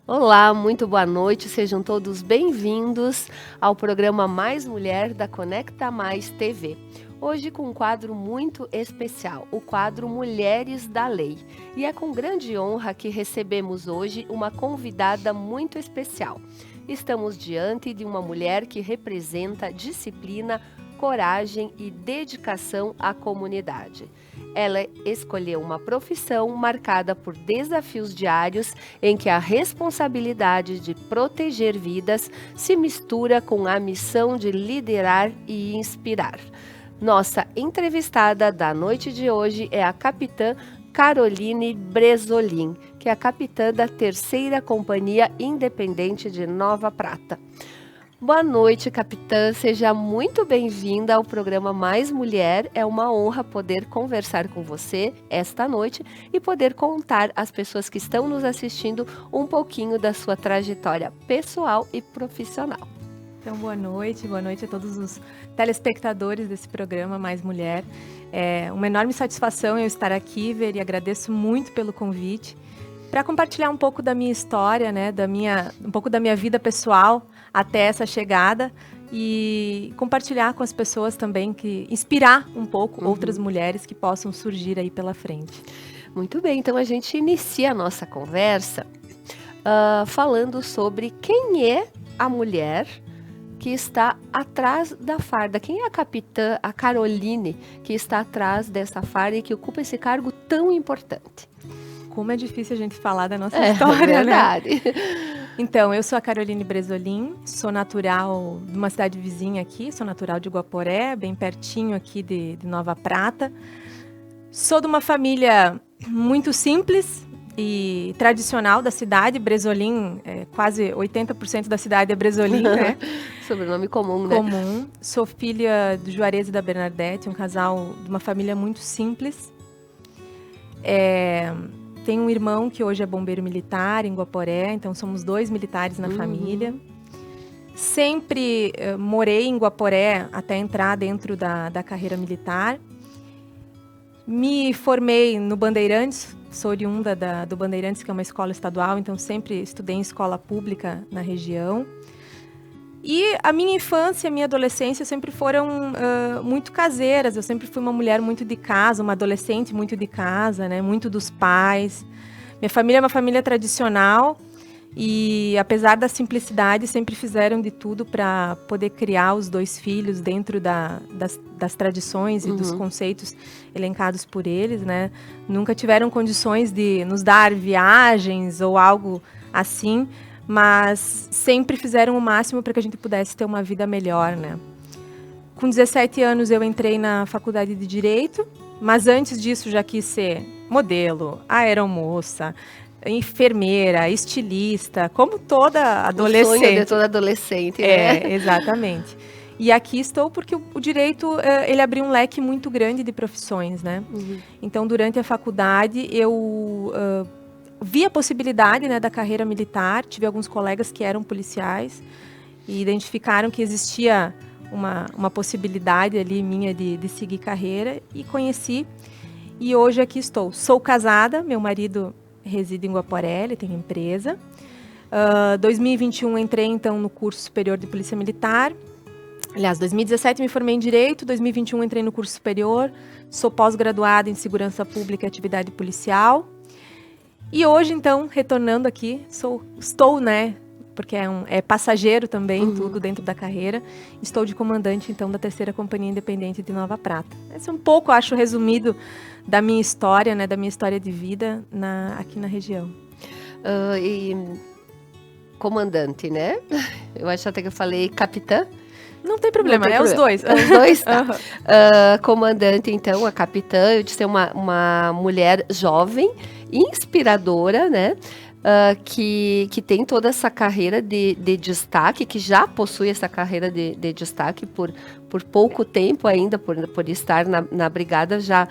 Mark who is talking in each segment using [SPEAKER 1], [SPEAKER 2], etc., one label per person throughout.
[SPEAKER 1] Olá, muito boa noite, sejam todos bem-vindos ao programa Mais Mulher da Conecta Mais TV. Hoje com um quadro muito especial, o quadro Mulheres da Lei. E é com grande honra que recebemos hoje uma convidada muito especial. Estamos diante de uma mulher que representa disciplina, coragem e dedicação à comunidade. Ela escolheu uma profissão marcada por desafios diários em que a responsabilidade de proteger vidas se mistura com a missão de liderar e inspirar. Nossa entrevistada da noite de hoje é a capitã Caroline Bresolin, que é a capitã da 3ª Companhia Independente de Nova Prata. Boa noite, capitã. Seja muito bem-vinda ao programa Mais Mulher. É uma honra poder conversar com você esta noite e poder contar às pessoas que estão nos assistindo um pouquinho da sua trajetória pessoal e profissional.
[SPEAKER 2] Então, boa noite a todos os telespectadores desse programa Mais Mulher. É uma enorme satisfação eu estar aqui, Ver, e agradeço muito pelo convite para compartilhar um pouco da minha história, né, um pouco da minha vida pessoal até essa chegada e compartilhar com as pessoas também, que inspirar um pouco outras mulheres que possam surgir aí pela frente.
[SPEAKER 1] Muito bem, então a gente inicia a nossa conversa falando sobre quem é a mulher que está atrás da farda. Quem é a capitã, a Caroline, que está atrás dessa farda e que ocupa esse cargo tão importante?
[SPEAKER 2] Como é difícil a gente falar da nossa história,
[SPEAKER 1] verdade.
[SPEAKER 2] Né? Então, eu sou a Caroline Bresolin, sou natural de uma cidade vizinha aqui, sou natural de Guaporé, bem pertinho aqui de Nova Prata. Sou de uma família muito simples e tradicional da cidade. Bresolin, quase 80% da cidade é Bresolin, né?
[SPEAKER 1] Sobrenome comum, né?
[SPEAKER 2] Comum. Sou filha do Juarez e da Bernadette, um casal de uma família muito simples. Tenho um irmão que hoje é bombeiro militar em Guaporé, então somos 2 militares na família. Sempre morei em Guaporé até entrar dentro da carreira militar. Me formei no Bandeirantes, sou oriunda do Bandeirantes, que é uma escola estadual, então sempre estudei em escola pública na região. E a minha infância e a minha adolescência sempre foram muito caseiras. Eu sempre fui uma mulher muito de casa, uma adolescente muito de casa, né? Muito dos pais. Minha família é uma família tradicional e, apesar da simplicidade, sempre fizeram de tudo para poder criar os 2 filhos dentro das tradições e dos conceitos elencados por eles, né? Nunca tiveram condições de nos dar viagens ou algo assim, mas sempre fizeram o máximo para que a gente pudesse ter uma vida melhor, né? Com 17 anos eu entrei na faculdade de Direito, mas antes disso já quis ser modelo, aeromoça, enfermeira, estilista, como toda adolescente.
[SPEAKER 1] O sonho de toda adolescente, né?
[SPEAKER 2] Exatamente. E aqui estou porque o direito, ele abriu um leque muito grande de profissões, né? Então, durante a faculdade, eu vi a possibilidade, né, da carreira militar. Tive alguns colegas que eram policiais e identificaram que existia uma possibilidade ali minha de seguir carreira e conheci. E hoje aqui estou. Sou casada, meu marido reside em Guaporé, ele tem empresa. 2021 entrei então no curso superior de Polícia Militar. Aliás, 2017 me formei em Direito, 2021 entrei no curso superior. Sou pós-graduada em Segurança Pública e Atividade Policial. E hoje, então, retornando aqui, estou, né, porque é passageiro também, tudo dentro da carreira, estou de comandante, então, da 3ª Companhia Independente de Nova Prata. Esse é um pouco, acho, resumido da minha história, né, da minha história de vida aqui na região.
[SPEAKER 1] E comandante, né? Eu acho até que eu falei capitã.
[SPEAKER 2] Não tem problema, os dois.
[SPEAKER 1] Os dois, tá. Comandante, então, a capitã, eu disse, uma mulher jovem, inspiradora, né? que tem toda essa carreira de destaque, que já possui essa carreira de destaque por pouco tempo ainda, por estar na brigada, já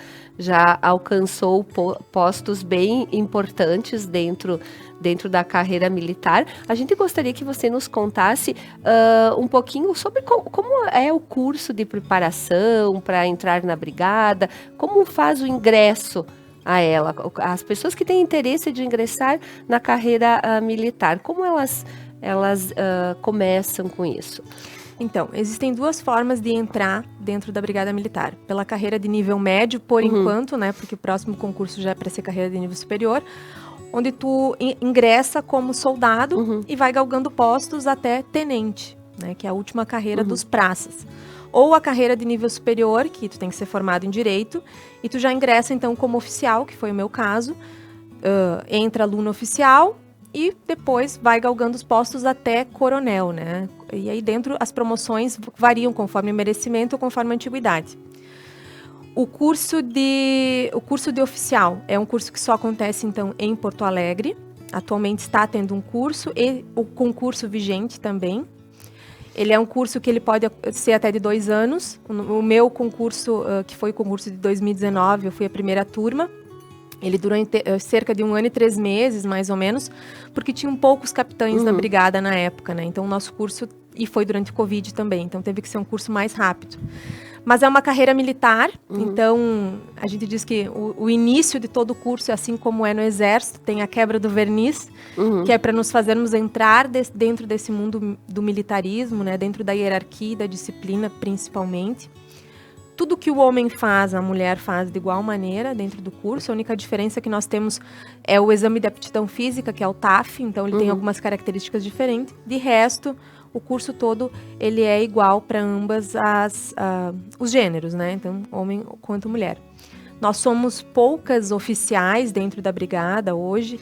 [SPEAKER 1] alcançou postos bem importantes dentro da carreira militar. A gente gostaria que você nos contasse um pouquinho sobre como é o curso de preparação para entrar na brigada, como faz o ingresso a ela, as pessoas que têm interesse de ingressar na carreira militar, como elas começam com isso?
[SPEAKER 2] Então, existem duas formas de entrar dentro da Brigada Militar. Pela carreira de nível médio, por enquanto, né? Porque o próximo concurso já é para ser carreira de nível superior, onde tu ingressa como soldado e vai galgando postos até tenente, né? Que é a última carreira dos praças. Ou a carreira de nível superior, que tu tem que ser formado em Direito, e tu já ingressa, então, como oficial, que foi o meu caso, entra aluno oficial e depois vai galgando os postos até coronel, né? E aí dentro as promoções variam conforme o merecimento ou conforme a antiguidade. O curso de oficial é um curso que só acontece, então, em Porto Alegre. Atualmente está tendo um curso e o concurso vigente também. Ele é um curso que ele pode ser até de 2 anos. O meu concurso, que foi o concurso de 2019, eu fui a primeira turma. Ele durou cerca de 1 ano e 3 meses, mais ou menos, porque tinham poucos capitães na brigada na época, né? Então, o nosso curso, e foi durante o Covid também, então teve que ser um curso mais rápido. Mas é uma carreira militar, então a gente diz que o início de todo o curso é assim como é no Exército, tem a quebra do verniz, que é para nos fazermos entrar dentro desse mundo do militarismo, né? Dentro da hierarquia e da disciplina, principalmente. Tudo que o homem faz, a mulher faz de igual maneira dentro do curso. A única diferença que nós temos é o exame de aptidão física, que é o TAF, então ele tem algumas características diferentes. De resto, o curso todo ele é igual para ambas os gêneros, né? Então, homem quanto mulher. Nós somos poucas oficiais dentro da brigada hoje.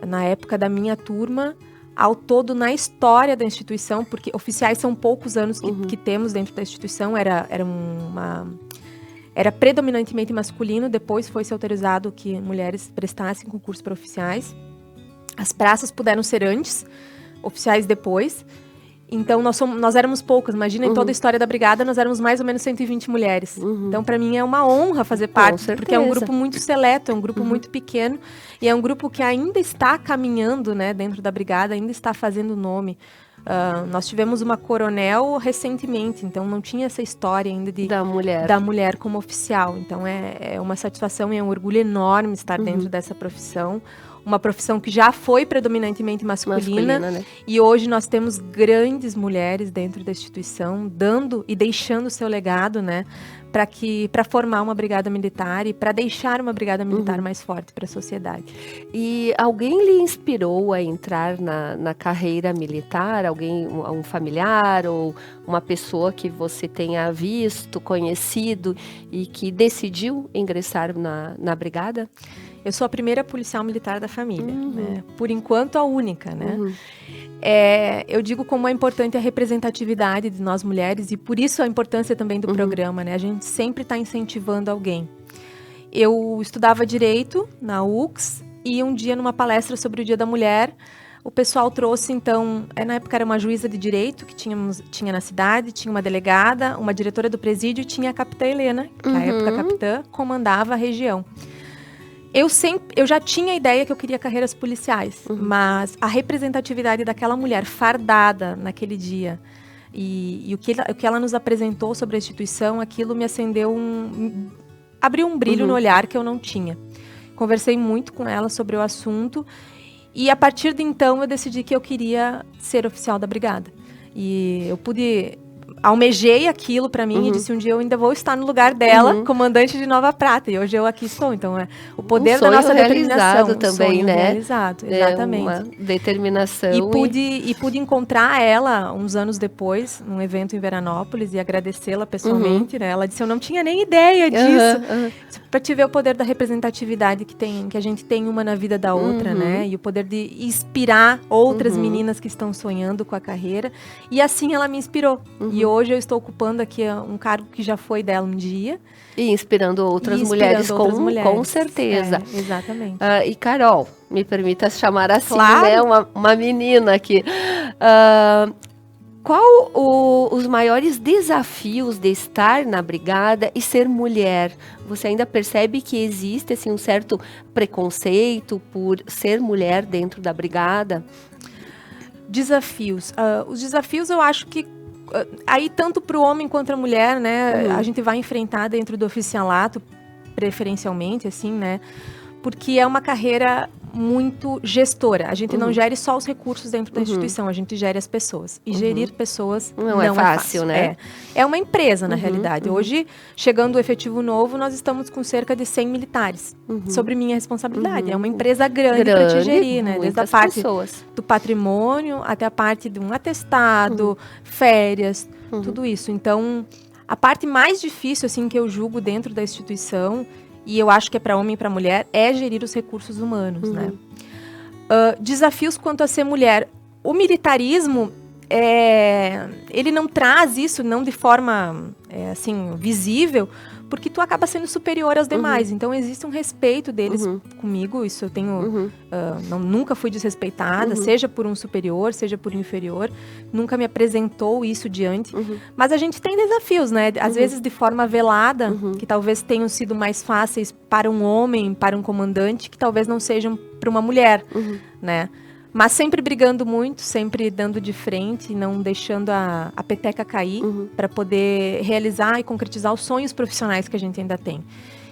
[SPEAKER 2] Na época da minha turma, ao todo na história da instituição, porque oficiais são poucos anos que temos dentro da instituição, era predominantemente masculino, depois foi se autorizado que mulheres prestassem concurso para oficiais. As praças puderam ser antes, oficiais depois. Então, nós éramos poucas. Imagina, em toda a história da brigada, nós éramos mais ou menos 120 mulheres. Então, para mim, é uma honra fazer parte, porque é um grupo muito seleto, é um grupo muito pequeno, e é um grupo que ainda está caminhando, né, dentro da brigada, ainda está fazendo nome. Nós tivemos uma coronel recentemente, então não tinha essa história ainda da mulher como oficial. Então, é uma satisfação e é um orgulho enorme estar dentro dessa profissão. Uma profissão que já foi predominantemente masculina, né? E hoje nós temos grandes mulheres dentro da instituição, dando e deixando o seu legado, né, para formar uma brigada militar e para deixar uma brigada militar mais forte para a sociedade.
[SPEAKER 1] E alguém lhe inspirou a entrar na carreira militar? Alguém, um familiar ou uma pessoa que você tenha visto, conhecido e que decidiu ingressar na brigada?
[SPEAKER 2] Eu sou a primeira policial militar da família, né? Por enquanto a única, né? Eu digo como é importante a representatividade de nós mulheres e por isso a importância também do programa, né? A gente sempre está incentivando alguém. Eu estudava Direito na UX e um dia numa palestra sobre o Dia da Mulher, o pessoal trouxe, então, na época era uma juíza de direito que tinha na cidade, tinha uma delegada, uma diretora do presídio e tinha a capitã Helena, que na época a capitã comandava a região. Eu já tinha a ideia que eu queria carreiras policiais, mas a representatividade daquela mulher fardada naquele dia e o que ela nos apresentou sobre a instituição, aquilo me acendeu abriu um brilho no olhar que eu não tinha. Conversei muito com ela sobre o assunto e a partir de então eu decidi que eu queria ser oficial da brigada. E eu almejei aquilo para mim e disse um dia eu ainda vou estar no lugar dela, comandante de Nova Prata. E hoje eu aqui estou. Então é o poder da nossa determinação
[SPEAKER 1] também,
[SPEAKER 2] sonho
[SPEAKER 1] né?
[SPEAKER 2] Realizado, exatamente.
[SPEAKER 1] Uma determinação.
[SPEAKER 2] E pude encontrar ela uns anos depois, num evento em Veranópolis, e agradecê-la pessoalmente, né? Ela disse, eu não tinha nem ideia disso. para te ver o poder da representatividade que a gente tem uma na vida da outra, né? E o poder de inspirar outras meninas que estão sonhando com a carreira. E assim ela me inspirou. E hoje eu estou ocupando aqui um cargo que já foi dela um dia.
[SPEAKER 1] E inspirando outras mulheres, com certeza.
[SPEAKER 2] Exatamente.
[SPEAKER 1] E Carol, me permita chamar assim,
[SPEAKER 2] Claro.
[SPEAKER 1] né? Uma menina aqui. Qual os maiores desafios de estar na brigada e ser mulher? Você ainda percebe que existe assim, um certo preconceito por ser mulher dentro da brigada?
[SPEAKER 2] Desafios. Os desafios eu acho que aí tanto para o homem quanto a mulher, né? A gente vai enfrentar dentro do oficialato, preferencialmente, assim, né? Porque é uma carreira muito gestora. A gente não gere só os recursos dentro da instituição, a gente gere as pessoas. E gerir pessoas não é fácil,
[SPEAKER 1] né?
[SPEAKER 2] É uma empresa, na realidade. Hoje, chegando o efetivo novo, nós estamos com cerca de 100 militares. Sobre minha responsabilidade. É uma empresa grande para te gerir, né? Desde a parte do patrimônio até a parte de um atestado, férias, tudo isso. Então, a parte mais difícil, assim, que eu julgo dentro da instituição, e eu acho que é para homem e para mulher, é gerir os recursos humanos, né? Desafios quanto a ser mulher. O militarismo, ele não traz isso, não de forma, assim, visível, porque tu acaba sendo superior aos demais. Então, existe um respeito deles comigo, isso eu tenho... nunca fui desrespeitada, seja por um superior, seja por um inferior. Nunca me apresentou isso diante. Mas a gente tem desafios, né? Às vezes de forma velada, que talvez tenham sido mais fáceis para um homem, para um comandante, que talvez não sejam para uma mulher, né? Mas sempre brigando muito, sempre dando de frente, não deixando a peteca cair para poder realizar e concretizar os sonhos profissionais que a gente ainda tem.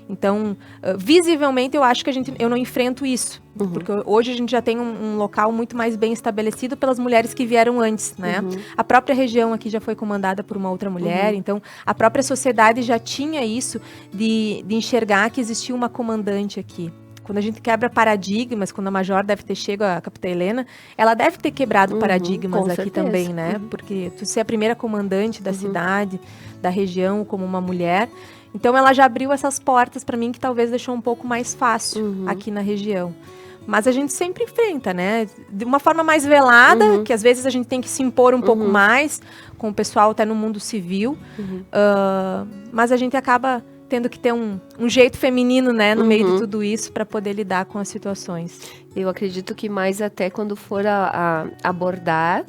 [SPEAKER 2] Então, visivelmente, eu acho que eu não enfrento isso. Porque hoje a gente já tem um local muito mais bem estabelecido pelas mulheres que vieram antes, né? A própria região aqui já foi comandada por uma outra mulher. Então, a própria sociedade já tinha isso de enxergar que existia uma comandante aqui. Quando a gente quebra paradigmas, quando a Major deve ter chegado, a Capitã Helena, ela deve ter quebrado paradigmas aqui também, né? Porque tu ser a primeira comandante da cidade, da região, como uma mulher. Então, ela já abriu essas portas para mim, que talvez deixou um pouco mais fácil aqui na região. Mas a gente sempre enfrenta, né? De uma forma mais velada, que às vezes a gente tem que se impor um pouco mais, com o pessoal até no mundo civil. Mas a gente acaba tendo que ter um jeito feminino, né, no meio de tudo isso, para poder lidar com as situações.
[SPEAKER 1] Eu acredito que mais até quando for a abordar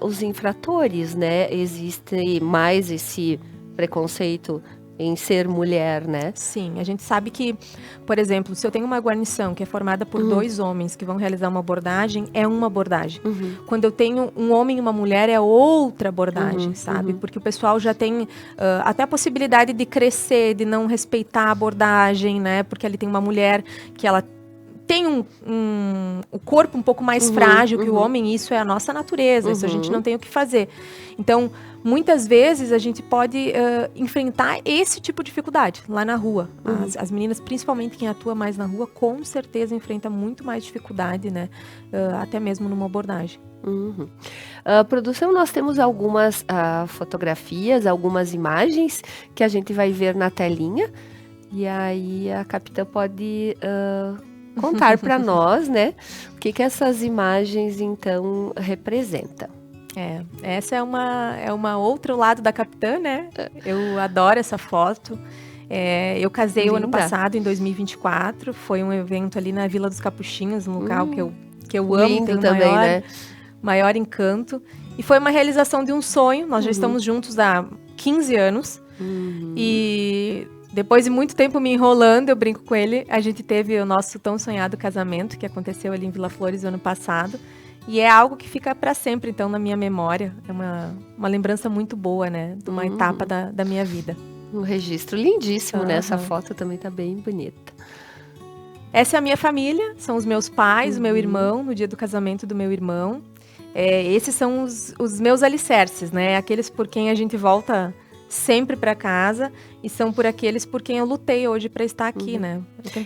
[SPEAKER 1] os infratores, né, existe mais esse preconceito em ser mulher, né?
[SPEAKER 2] Sim, a gente sabe que, por exemplo, se eu tenho uma guarnição que é formada por 2 homens que vão realizar uma abordagem, é uma abordagem. Quando eu tenho um homem e uma mulher, é outra abordagem, sabe? Porque o pessoal já tem até a possibilidade de crescer, de não respeitar a abordagem, né? Porque ali tem uma mulher que ela tem o corpo um pouco mais frágil que o homem, e isso é a nossa natureza, isso a gente não tem o que fazer. Então, muitas vezes a gente pode enfrentar esse tipo de dificuldade lá na rua. As meninas, principalmente quem atua mais na rua, com certeza enfrenta muito mais dificuldade, né? Até mesmo numa abordagem.
[SPEAKER 1] Produção, nós temos algumas fotografias, algumas imagens que a gente vai ver na telinha. E aí a capitã pode contar para nós, né? O que essas imagens, então, representam.
[SPEAKER 2] Essa é uma outro lado da capitã, né? Eu adoro essa foto. Eu casei o ano passado, em 2024. Foi um evento ali na Vila dos Capuchinhos, um local que eu amo.
[SPEAKER 1] Lindo também, né?
[SPEAKER 2] Maior encanto. E foi uma realização de um sonho. Nós já estamos juntos há 15 anos. E depois de muito tempo me enrolando, eu brinco com ele, a gente teve o nosso tão sonhado casamento, que aconteceu ali em Vila Flores no ano passado. E é algo que fica para sempre, então, na minha memória. É uma lembrança muito boa, né? De uma etapa da minha vida.
[SPEAKER 1] Um registro lindíssimo, né? Essa foto também tá bem bonita.
[SPEAKER 2] Essa é a minha família, são os meus pais, o meu irmão, no dia do casamento do meu irmão. Esses são os meus alicerces, né? Aqueles por quem a gente volta sempre para casa, e são por aqueles por quem eu lutei hoje para estar aqui, né?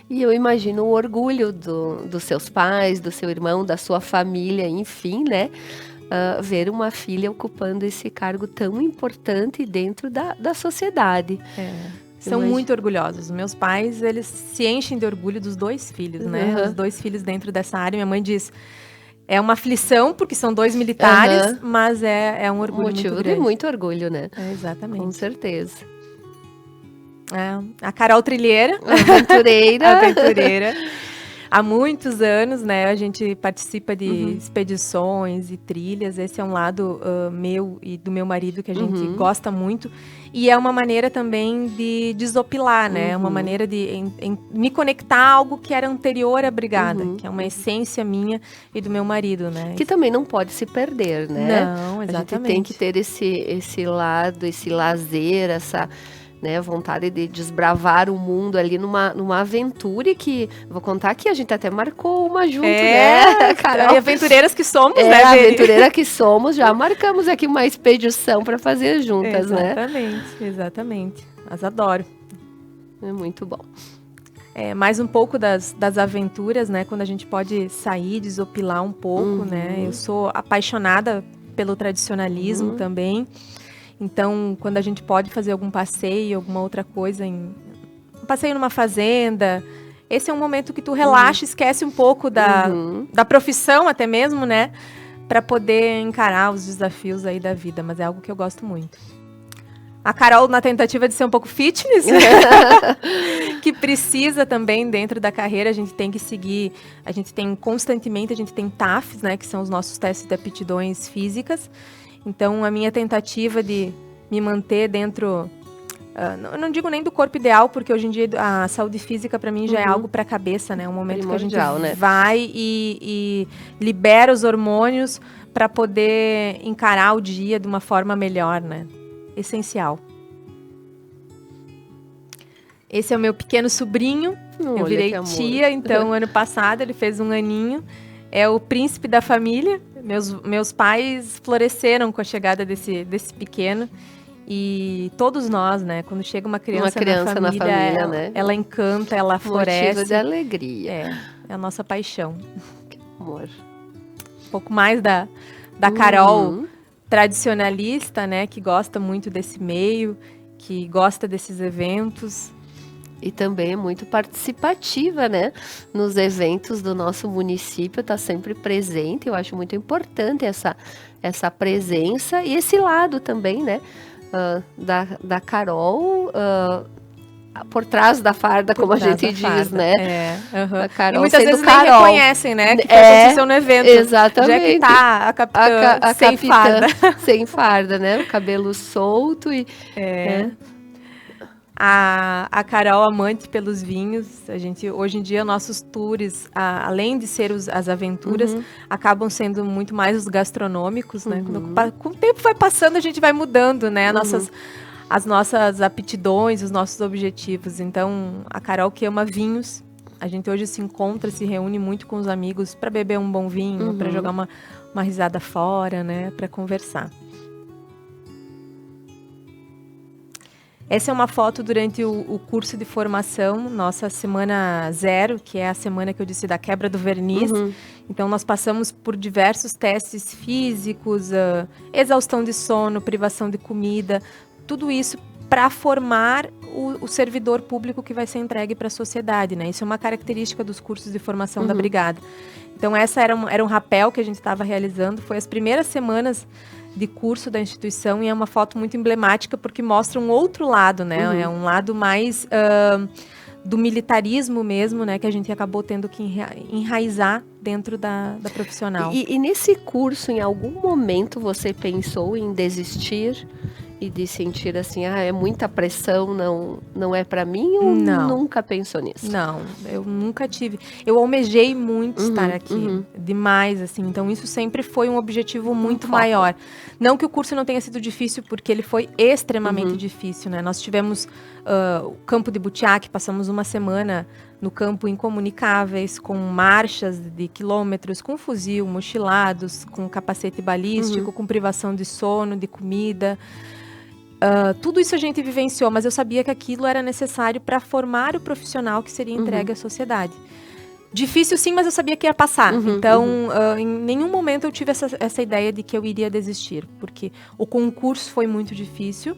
[SPEAKER 1] E eu imagino o orgulho dos seus pais, do seu irmão, da sua família, enfim, né? Ver uma filha ocupando esse cargo tão importante dentro da sociedade.
[SPEAKER 2] São muito orgulhosos. Meus pais, eles se enchem de orgulho dos 2 filhos, né? Os 2 filhos dentro dessa área. Minha mãe diz, é uma aflição, porque são 2 militares, mas é um orgulho muito grande.
[SPEAKER 1] Motivo de muito orgulho, né?
[SPEAKER 2] Exatamente.
[SPEAKER 1] Com certeza.
[SPEAKER 2] A Carol Trilheira.
[SPEAKER 1] Aventureira.
[SPEAKER 2] Aventureira. Há muitos anos, né, a gente participa de expedições e trilhas. Esse é um lado meu e do meu marido que a gente gosta muito. E é uma maneira também de desopilar, né? É uma maneira de me conectar a algo que era anterior à brigada, que é uma essência minha e do meu marido, né?
[SPEAKER 1] Que também não pode se perder, né?
[SPEAKER 2] Não, exatamente.
[SPEAKER 1] A gente tem que ter esse lado, esse lazer, essa... né, vontade de desbravar o mundo ali numa aventura que, vou contar que a gente até marcou uma junto, né, Carol?
[SPEAKER 2] E aventureiras que somos, né,
[SPEAKER 1] aventureira que somos, já marcamos aqui uma expedição para fazer juntas,
[SPEAKER 2] né? Exatamente. Mas adoro.
[SPEAKER 1] É muito bom.
[SPEAKER 2] Mais um pouco das aventuras, né, quando a gente pode sair, desopilar um pouco, né? Eu sou apaixonada pelo tradicionalismo também. Então, quando a gente pode fazer algum passeio, alguma outra coisa, um passeio numa fazenda, esse é um momento que tu relaxa, esquece um pouco da profissão até mesmo, né? Para poder encarar os desafios aí da vida, mas é algo que eu gosto muito. A Carol, na tentativa de ser um pouco fitness, que precisa também dentro da carreira, a gente tem que seguir, a gente tem TAFs, né? Que são os nossos testes de aptidões físicas. Então, a minha tentativa de me manter dentro, eu não digo nem do corpo ideal, porque hoje em dia a saúde física para mim já é algo para a cabeça, né? Um momento que a gente vai e libera os hormônios para poder encarar o dia de uma forma melhor, né? Essencial. Esse é o meu pequeno sobrinho, eu virei tia, então ano passado ele fez 1 aninho. É o príncipe da família. Meus pais floresceram com a chegada desse pequeno. E todos nós, né? Quando chega uma criança na família né? Ela encanta, ela floresce.
[SPEAKER 1] Motivo de alegria.
[SPEAKER 2] É a nossa paixão.
[SPEAKER 1] Que amor.
[SPEAKER 2] Um pouco mais da Carol tradicionalista, né? Que gosta muito desse meio, que gosta desses eventos.
[SPEAKER 1] E também é muito participativa, né? Nos eventos do nosso município, está sempre presente. Eu acho muito importante essa presença e esse lado também, né? Da Carol, por trás da farda, como a gente diz, né?
[SPEAKER 2] A Carol e muitas vezes nem reconhecem, né? Que aconteceu no evento.
[SPEAKER 1] Exatamente.
[SPEAKER 2] Já que tá a capitã sem farda.
[SPEAKER 1] Sem farda, né? O cabelo solto e...
[SPEAKER 2] A Carol, amante pelos vinhos, hoje em dia, nossos tours, além de ser as aventuras, acabam sendo muito mais os gastronômicos, né? Com o tempo vai passando, a gente vai mudando, né? As nossas aptidões, os nossos objetivos. Então, a Carol que ama vinhos, a gente hoje se encontra, se reúne muito com os amigos para beber um bom vinho, para jogar uma risada fora, né? Para conversar. Essa é uma foto durante o curso de formação, nossa semana 0, que é a semana que eu disse da quebra do verniz. Então, nós passamos por diversos testes físicos, exaustão de sono, privação de comida, tudo isso para formar o servidor público que vai ser entregue para a sociedade, né? Isso é uma característica dos cursos de formação da Brigada. Então, essa era um rapel que a gente estava realizando, foi as primeiras semanas de curso da instituição e é uma foto muito emblemática porque mostra um outro lado, né? É um lado mais do militarismo mesmo, né? Que a gente acabou tendo que enraizar dentro da profissional.
[SPEAKER 1] E nesse curso, em algum momento, você pensou em desistir e de sentir assim, é muita pressão, não é para mim? Ou nunca pensou nisso?
[SPEAKER 2] Não, eu nunca tive. Eu almejei muito estar aqui, demais, assim. Então, isso sempre foi um objetivo muito maior. Não que o curso não tenha sido difícil, porque ele foi extremamente difícil, né? Nós tivemos o campo de Butiá, passamos uma semana no campo incomunicáveis, com marchas de quilômetros, com fuzil, mochilados, com capacete balístico, com privação de sono, de comida. Tudo isso a gente vivenciou, mas eu sabia que aquilo era necessário para formar o profissional que seria entregue à sociedade. Difícil sim, mas eu sabia que ia passar. Então, em nenhum momento eu tive essa ideia de que eu iria desistir, porque o concurso foi muito difícil.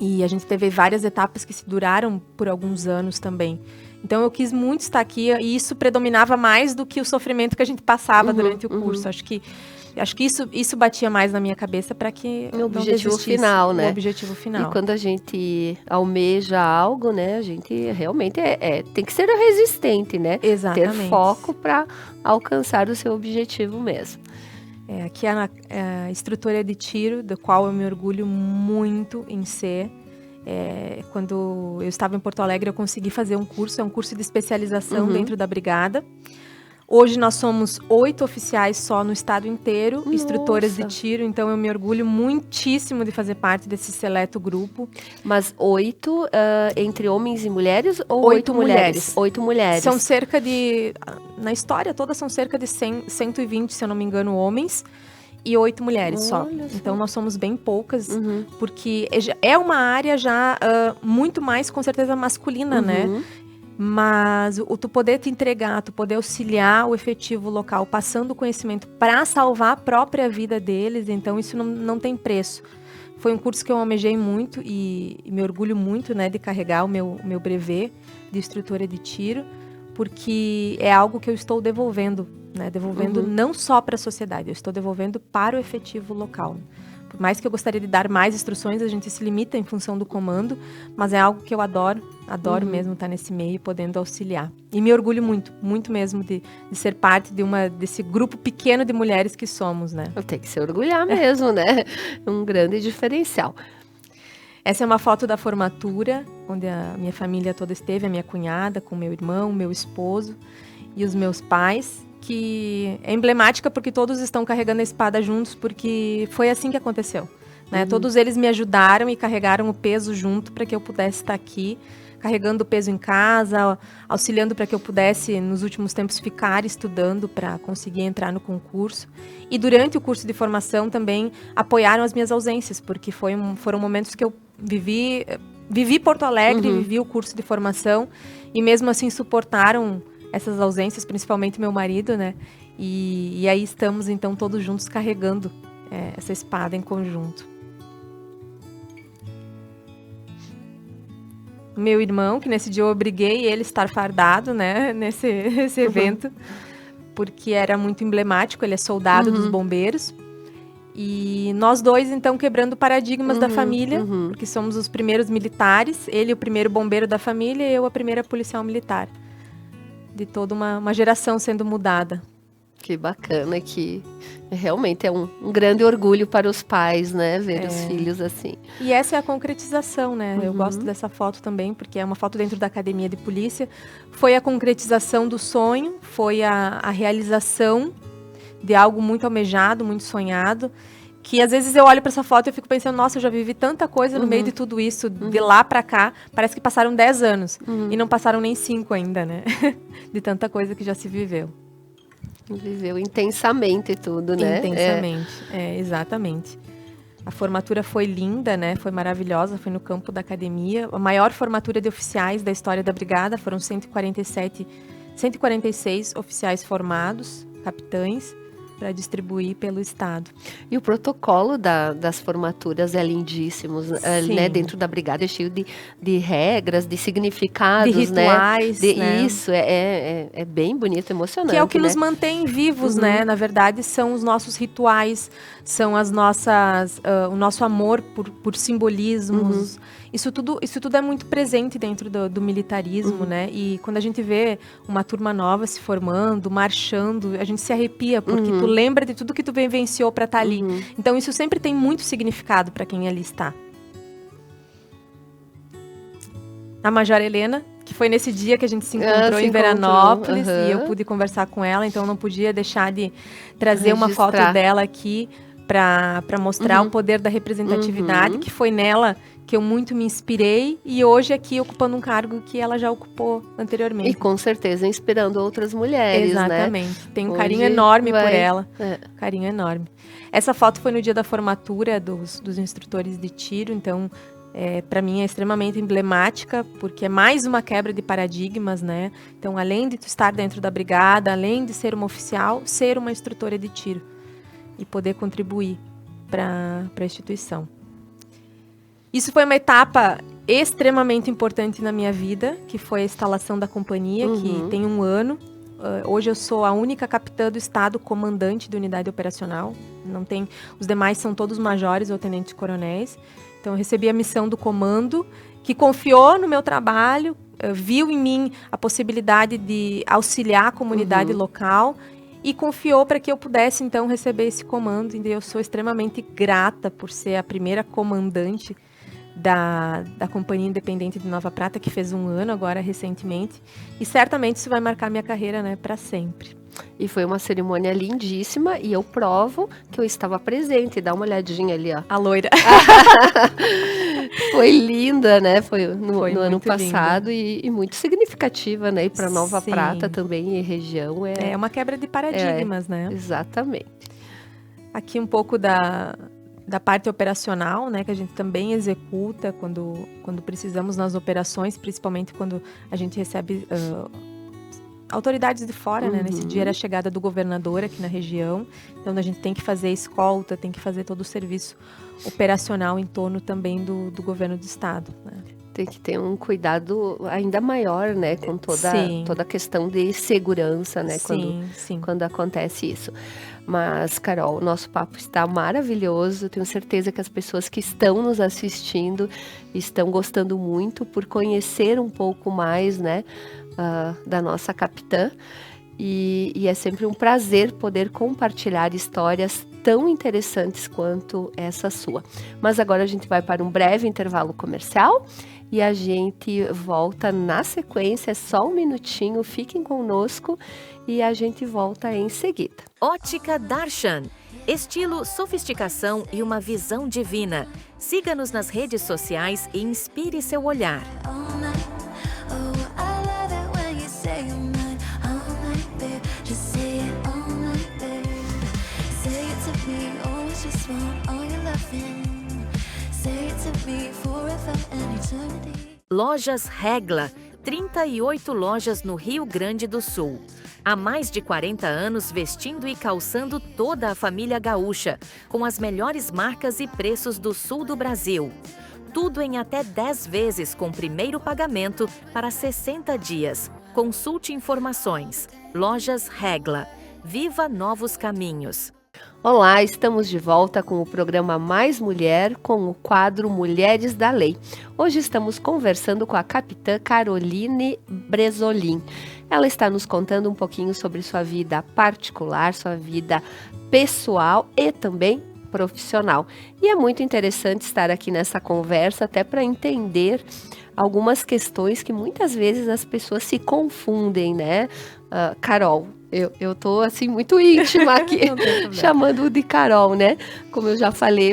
[SPEAKER 2] E a gente teve várias etapas que se duraram por alguns anos também. Então eu quis muito estar aqui e isso predominava mais do que o sofrimento que a gente passava durante o curso. Acho que isso batia mais na minha cabeça para que
[SPEAKER 1] o objetivo final, né?
[SPEAKER 2] O objetivo final.
[SPEAKER 1] E quando a gente almeja algo, né? A gente realmente tem que ser resistente, né?
[SPEAKER 2] Exatamente.
[SPEAKER 1] Ter foco para alcançar o seu objetivo mesmo.
[SPEAKER 2] Aqui é a instrutora de tiro, do qual eu me orgulho muito em ser. Quando eu estava em Porto Alegre, eu consegui fazer um curso de especialização dentro da brigada. Hoje nós somos 8 oficiais só no estado inteiro, instrutoras de tiro, então eu me orgulho muitíssimo de fazer parte desse seleto grupo.
[SPEAKER 1] Mas 8 entre homens e mulheres ou
[SPEAKER 2] 8 mulheres?
[SPEAKER 1] 8 mulheres.
[SPEAKER 2] São na história toda são cerca de 120, se eu não me engano, homens. E 8 mulheres só. Então nós somos bem poucas, porque é uma área já muito mais, com certeza, masculina, né? Mas tu poder te entregar, tu poder auxiliar o efetivo local, passando conhecimento para salvar a própria vida deles, então isso não tem preço. Foi um curso que eu almejei muito e me orgulho muito, né, de carregar o meu brevet de instrutora de tiro, porque é algo que eu estou devolvendo, né? Devolvendo não só para a sociedade, eu estou devolvendo para o efetivo local. Por mais que eu gostaria de dar mais instruções, a gente se limita em função do comando, mas é algo que eu adoro mesmo estar nesse meio, podendo auxiliar. E me orgulho muito, muito mesmo de ser parte desse grupo pequeno de mulheres que somos, né?
[SPEAKER 1] Tem que se orgulhar mesmo, né? Um grande diferencial.
[SPEAKER 2] Essa é uma foto da formatura, onde a minha família toda esteve, a minha cunhada, com meu irmão, meu esposo e os meus pais, que é emblemática porque todos estão carregando a espada juntos, porque foi assim que aconteceu, né? Todos eles me ajudaram e carregaram o peso junto para que eu pudesse estar aqui, carregando o peso em casa, auxiliando para que eu pudesse, nos últimos tempos, ficar estudando para conseguir entrar no concurso. E durante o curso de formação também apoiaram as minhas ausências, porque foram momentos que eu vivi Porto Alegre, vivi o curso de formação e mesmo assim suportaram essas ausências, principalmente meu marido, né? E aí estamos, então, todos juntos carregando essa espada em conjunto. Meu irmão, que nesse dia eu obriguei ele a estar fardado, né? Nesse evento, porque era muito emblemático, ele é soldado dos bombeiros. E nós dois, então, quebrando paradigmas da família, porque somos os primeiros militares, ele o primeiro bombeiro da família e eu a primeira policial militar. De toda uma geração sendo mudada.
[SPEAKER 1] Que bacana, que realmente é um grande orgulho para os pais, né? Ver os filhos assim.
[SPEAKER 2] E essa é a concretização, né? Eu gosto dessa foto também, porque é uma foto dentro da academia de polícia. Foi a concretização do sonho, foi a realização de algo muito almejado, muito sonhado. Que às vezes eu olho para essa foto e eu fico pensando, nossa, eu já vivi tanta coisa no meio de tudo isso, de lá para cá, parece que passaram 10 anos, e não passaram nem 5 ainda, né? De tanta coisa que já se viveu.
[SPEAKER 1] Viveu intensamente tudo, né?
[SPEAKER 2] Intensamente, exatamente. A formatura foi linda, né? Foi maravilhosa, foi no campo da academia. A maior formatura de oficiais da história da brigada, foram 146 oficiais formados, capitães, para distribuir pelo estado.
[SPEAKER 1] E o protocolo das formaturas é lindíssimo, né? Dentro da brigada é cheio de regras, de significados,
[SPEAKER 2] de rituais,
[SPEAKER 1] né? Isso, é bem bonito, emocionante.
[SPEAKER 2] Que é o que nos mantém vivos, né? Na verdade, são os nossos rituais, são as nossas, o nosso amor por simbolismos. Isso tudo é muito presente dentro do militarismo, né? E quando a gente vê uma turma nova se formando, marchando, a gente se arrepia, porque tu lembra de tudo que tu vivenciou para estar ali. Então, isso sempre tem muito significado para quem ali está. A Major Helena, que foi nesse dia que a gente se encontrou em Veranópolis, e eu pude conversar com ela, então eu não podia deixar de trazer uma foto dela aqui para mostrar o poder da representatividade, que foi nela que eu muito me inspirei, e hoje aqui ocupando um cargo que ela já ocupou anteriormente.
[SPEAKER 1] E com certeza inspirando outras mulheres,
[SPEAKER 2] Exatamente.
[SPEAKER 1] né?
[SPEAKER 2] Tem um carinho enorme por ela. Carinho enorme. Essa foto foi no dia da formatura dos instrutores de tiro, então para mim é extremamente emblemática, porque é mais uma quebra de paradigmas, né? Então, além de tu estar dentro da brigada, além de ser uma oficial, ser uma instrutora de tiro e poder contribuir para a instituição. Isso foi uma etapa extremamente importante na minha vida, que foi a instalação da companhia, que tem 1 ano. Hoje eu sou a única capitã do estado comandante de unidade operacional. Não tem, os demais são todos majores ou tenentes coronéis. Então eu recebi a missão do comando, que confiou no meu trabalho, viu em mim a possibilidade de auxiliar a comunidade local e confiou para que eu pudesse então receber esse comando. E eu sou extremamente grata por ser a primeira comandante da Companhia Independente de Nova Prata, que fez 1 ano agora recentemente, e certamente isso vai marcar minha carreira, né, para sempre.
[SPEAKER 1] E foi uma cerimônia lindíssima e eu provo que eu estava presente. Dá uma olhadinha ali, ó.
[SPEAKER 2] A loira.
[SPEAKER 1] Foi linda, né? Foi no ano
[SPEAKER 2] muito
[SPEAKER 1] passado e muito significativa, né? E para Nova
[SPEAKER 2] Sim.
[SPEAKER 1] Prata também e região
[SPEAKER 2] É uma quebra de paradigmas, né?
[SPEAKER 1] Exatamente.
[SPEAKER 2] Aqui um pouco da parte operacional, né, que a gente também executa quando precisamos nas operações, principalmente quando a gente recebe autoridades de fora, né? Nesse dia era a chegada do governador aqui na região, então a gente tem que fazer escolta, tem que fazer todo o serviço operacional em torno também do governo do estado, né?
[SPEAKER 1] Tem que ter um cuidado ainda maior, né? Com toda a questão de segurança, né? Quando acontece isso. Mas, Carol, o nosso papo está maravilhoso. Tenho certeza que as pessoas que estão nos assistindo estão gostando muito por conhecer um pouco mais, né? Da nossa capitã. E é sempre um prazer poder compartilhar histórias tão interessantes quanto essa sua. Mas agora a gente vai para um breve intervalo comercial e a gente volta na sequência. É só um minutinho, fiquem conosco e a gente volta em seguida.
[SPEAKER 3] Ótica Darshan. Estilo, sofisticação e uma visão divina. Siga-nos nas redes sociais e inspire seu olhar. Lojas Regla, 38 lojas no Rio Grande do Sul. Há mais de 40 anos vestindo e calçando toda a família gaúcha, com as melhores marcas e preços do sul do Brasil. Tudo em até 10 vezes com primeiro pagamento para 60 dias. Consulte informações. Lojas Regla. Viva novos caminhos.
[SPEAKER 1] Olá, estamos de volta com o programa Mais Mulher, com o quadro Mulheres da Lei. Hoje estamos conversando com a capitã Caroline Bresolin. Ela está nos contando um pouquinho sobre sua vida particular, sua vida pessoal e também profissional. E é muito interessante estar aqui nessa conversa, até para entender algumas questões que muitas vezes as pessoas se confundem, né? Carol, eu tô assim muito íntima aqui, chamando de Carol, né? Como eu já falei,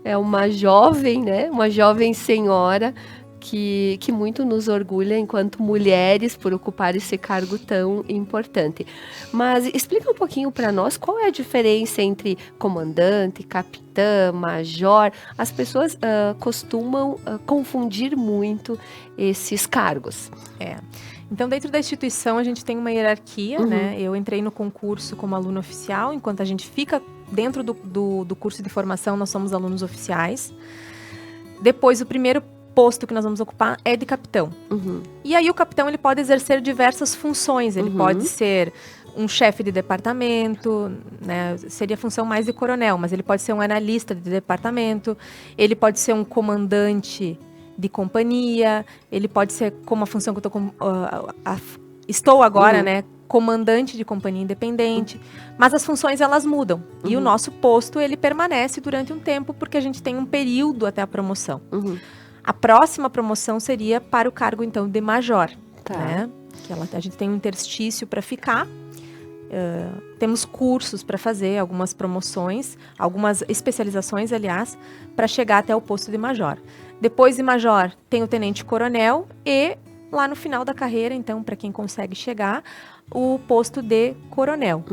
[SPEAKER 1] é uma jovem, né? Uma jovem senhora que muito nos orgulha enquanto mulheres por ocupar esse cargo tão importante. Mas explica um pouquinho para nós qual é a diferença entre comandante, capitã, major. As pessoas costumam confundir muito esses cargos.
[SPEAKER 2] Então, dentro da instituição, a gente tem uma hierarquia, né? Eu entrei no concurso como aluna oficial, enquanto a gente fica dentro do curso de formação, nós somos alunos oficiais. Depois, o primeiro posto que nós vamos ocupar é de capitão. E aí, o capitão ele pode exercer diversas funções. Ele pode ser um chefe de departamento, né? Seria a função mais de coronel, mas ele pode ser um analista de departamento, ele pode ser um comandante de companhia, ele pode ser como a função que eu estou agora, né, comandante de companhia independente, mas as funções elas mudam e o nosso posto ele permanece durante um tempo porque a gente tem um período até a promoção. A próxima promoção seria para o cargo então de major, né? Que a gente tem um interstício para ficar. Temos cursos para fazer, algumas promoções, algumas especializações, aliás, para chegar até o posto de major. Depois de major, tem o tenente-coronel e, lá no final da carreira, então, para quem consegue chegar, o posto de coronel.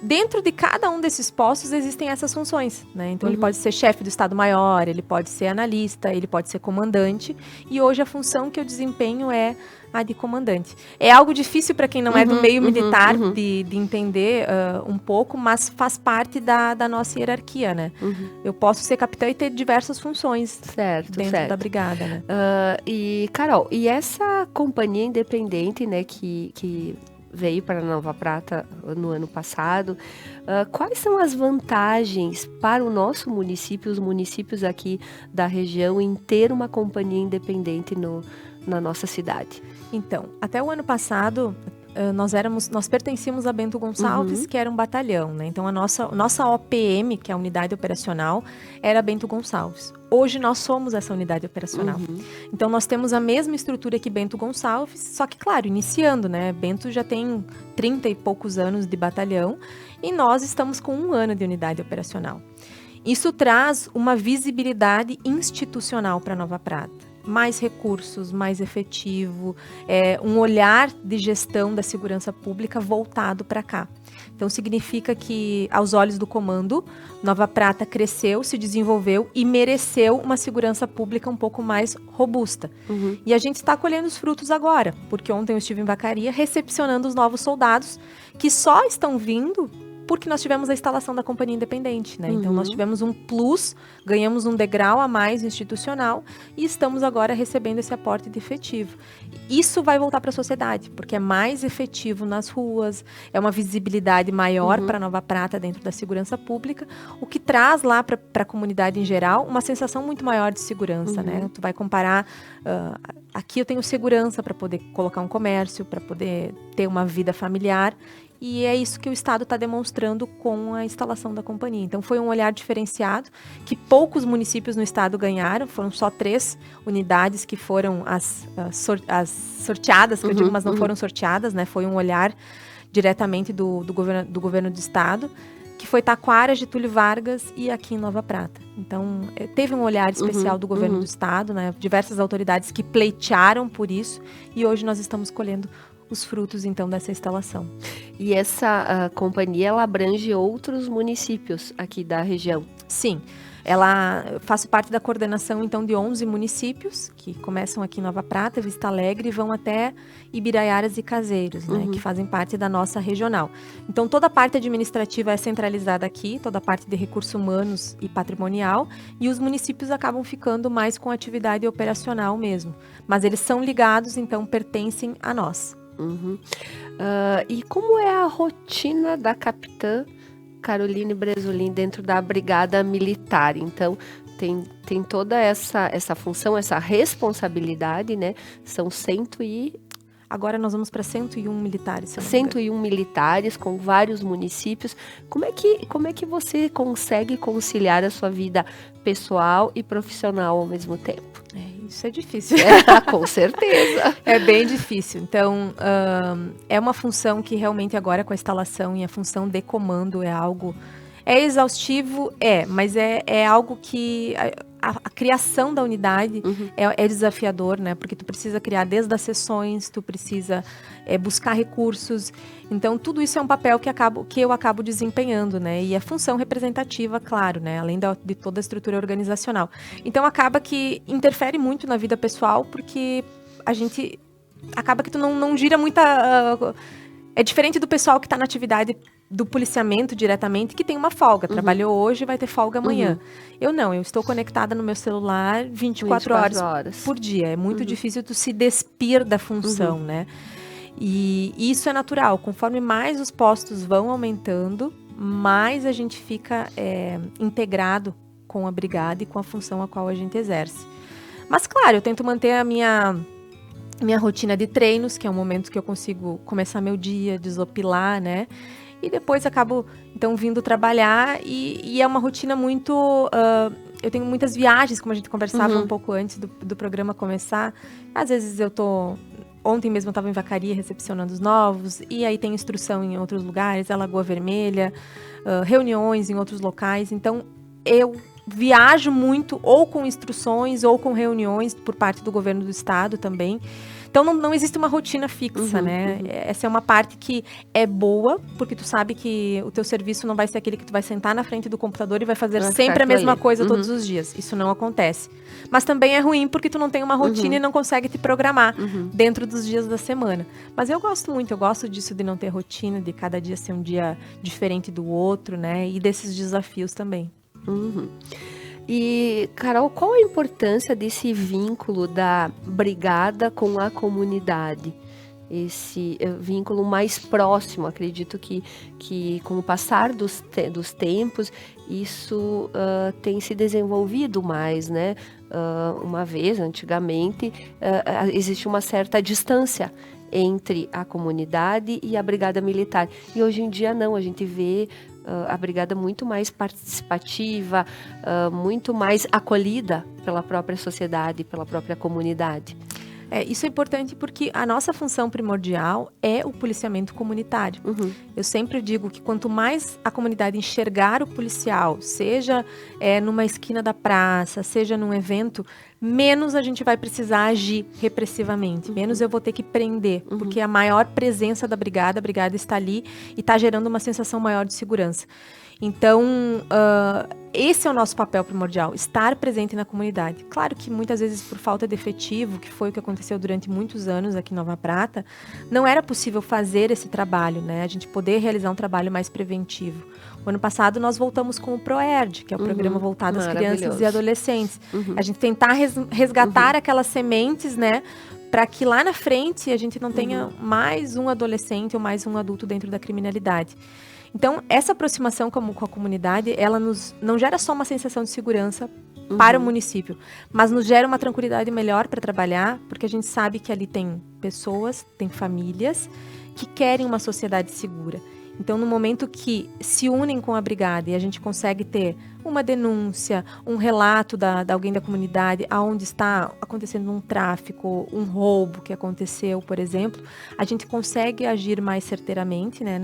[SPEAKER 2] dentro de cada um desses postos existem essas funções, né? Então ele pode ser chefe do Estado-Maior, ele pode ser analista, ele pode ser comandante, e hoje a função que eu desempenho é a de comandante. É algo difícil para quem não é do meio militar de entender um pouco, mas faz parte da nossa hierarquia, né? Eu posso ser capitã e ter diversas funções dentro da brigada, né?
[SPEAKER 1] E, Carol, e essa companhia independente, né, que veio para Nova Prata no ano passado, quais são as vantagens para o nosso município, os municípios aqui da região, em ter uma companhia independente na nossa cidade?
[SPEAKER 2] Então, até o ano passado, nós pertencíamos a Bento Gonçalves, que era um batalhão, né? Então, a nossa OPM, que é a unidade operacional, era Bento Gonçalves. Hoje, nós somos essa unidade operacional. Então, nós temos a mesma estrutura que Bento Gonçalves, só que, claro, iniciando, né? Bento já tem 30 e poucos anos de batalhão e nós estamos com 1 ano de unidade operacional. Isso traz uma visibilidade institucional para Nova Prata. Mais recursos, mais efetivo, um olhar de gestão da segurança pública voltado para cá. Então, significa que, aos olhos do comando, Nova Prata cresceu, se desenvolveu e mereceu uma segurança pública um pouco mais robusta. E a gente está colhendo os frutos agora, porque ontem eu estive em Vacaria recepcionando os novos soldados que só estão vindo porque nós tivemos a instalação da companhia independente, né? Então, nós tivemos um plus, ganhamos um degrau a mais institucional e estamos agora recebendo esse aporte de efetivo. Isso vai voltar para a sociedade, porque é mais efetivo nas ruas, é uma visibilidade maior para Nova Prata dentro da segurança pública, o que traz lá para a comunidade em geral uma sensação muito maior de segurança, né? Tu vai comparar, aqui eu tenho segurança para poder colocar um comércio, para poder ter uma vida familiar. E é isso que o Estado está demonstrando com a instalação da companhia. Então, foi um olhar diferenciado, que poucos municípios no Estado ganharam. Foram só 3 unidades que foram as sorteadas, que eu digo, mas não foram sorteadas, né? Foi um olhar diretamente do governo do Estado, que foi Taquara, Getúlio Vargas e aqui em Nova Prata. Então, teve um olhar especial do governo do Estado, né? Diversas autoridades que pleitearam por isso, e hoje nós estamos colhendo os frutos, então, dessa instalação.
[SPEAKER 1] E essa companhia, ela abrange outros municípios aqui da região?
[SPEAKER 2] Sim. Faço parte da coordenação, então, de 11 municípios, que começam aqui em Nova Prata, Vista Alegre, e vão até Ibiraiaras e Caseiros, né, que fazem parte da nossa regional. Então, toda a parte administrativa é centralizada aqui, toda a parte de recursos humanos e patrimonial, e os municípios acabam ficando mais com atividade operacional mesmo. Mas eles são ligados, então, pertencem a nós.
[SPEAKER 1] E como é a rotina da capitã Caroline Bresolin dentro da Brigada Militar? Então, tem toda essa função, essa responsabilidade, né? São
[SPEAKER 2] Agora nós vamos para 101 militares.
[SPEAKER 1] 101 militares com vários municípios. Como é que você consegue conciliar a sua vida pessoal e profissional ao mesmo tempo?
[SPEAKER 2] Isso é difícil.
[SPEAKER 1] Com certeza.
[SPEAKER 2] É bem difícil. Então, é uma função que realmente agora com a instalação e a função de comando é algo... É exaustivo? Mas é algo que... A criação da unidade é desafiador, né? Porque tu precisa criar desde as sessões, tu precisa buscar recursos. Então, tudo isso é um papel que eu acabo desempenhando, né? E a função representativa, claro, né? Além de toda a estrutura organizacional. Então, acaba que interfere muito na vida pessoal, porque a gente... Acaba que tu não gira muita... É diferente do pessoal que está na atividade do policiamento diretamente, que tem uma folga. Trabalhou hoje, vai ter folga amanhã. Eu não, eu estou conectada no meu celular 24 horas por dia. É muito difícil tu se despir da função, né? E isso é natural. Conforme mais os postos vão aumentando, mais a gente fica integrado com a brigada e com a função a qual a gente exerce. Mas, claro, eu tento manter a minha rotina de treinos, que é um momento que eu consigo começar meu dia, desopilar, né? E depois acabo, então, vindo trabalhar e é uma rotina muito... eu tenho muitas viagens, como a gente conversava um pouco antes do programa começar. Às vezes eu tô... Ontem mesmo eu estava em Vacaria recepcionando os novos, e aí tem instrução em outros lugares, a Lagoa Vermelha, reuniões em outros locais. Então, eu viajo muito, ou com instruções, ou com reuniões por parte do governo do estado também. Então não existe uma rotina fixa, né? Essa é uma parte que é boa, porque tu sabe que o teu serviço não vai ser aquele que tu vai sentar na frente do computador e vai fazer
[SPEAKER 1] Vai
[SPEAKER 2] sempre
[SPEAKER 1] ficar
[SPEAKER 2] a mesma
[SPEAKER 1] ali.
[SPEAKER 2] coisa todos os dias. Isso não acontece. Mas também é ruim porque tu não tem uma rotina e não consegue te programar dentro dos dias da semana. Mas eu gosto muito, eu gosto disso de não ter rotina, de cada dia ser um dia diferente do outro, né? E desses desafios também.
[SPEAKER 1] E, Carol, qual a importância desse vínculo da brigada com a comunidade? Esse vínculo mais próximo, acredito que com o passar dos tempos, isso tem se desenvolvido mais, né? Uma vez, antigamente, existe uma certa distância entre a comunidade e a brigada militar. E hoje em dia não, a gente vê a brigada muito mais participativa, muito mais acolhida pela própria sociedade, pela própria comunidade.
[SPEAKER 2] Isso é importante porque a nossa função primordial é o policiamento comunitário. Eu sempre digo que quanto mais a comunidade enxergar o policial, seja numa esquina da praça, seja num evento, menos a gente vai precisar agir repressivamente, menos eu vou ter que prender, porque a maior presença da brigada, a brigada está ali e está gerando uma sensação maior de segurança. Então, esse é o nosso papel primordial, estar presente na comunidade. Claro que muitas vezes por falta de efetivo, que foi o que aconteceu durante muitos anos aqui em Nova Prata, não era possível fazer esse trabalho, né? A gente poder realizar um trabalho mais preventivo. O ano passado nós voltamos com o ProERD, que é o programa voltado às crianças e adolescentes. A gente tentar resgatar aquelas sementes, né? Para que lá na frente a gente não tenha mais um adolescente ou mais um adulto dentro da criminalidade. Então, essa aproximação com a comunidade, ela não gera só uma sensação de segurança para o município, mas nos gera uma tranquilidade melhor para trabalhar, porque a gente sabe que ali tem pessoas, tem famílias que querem uma sociedade segura. Então, no momento que se unem com a brigada e a gente consegue ter uma denúncia, um relato de alguém da comunidade, aonde está acontecendo um tráfico, um roubo que aconteceu, por exemplo, a gente consegue agir mais certeiramente, né,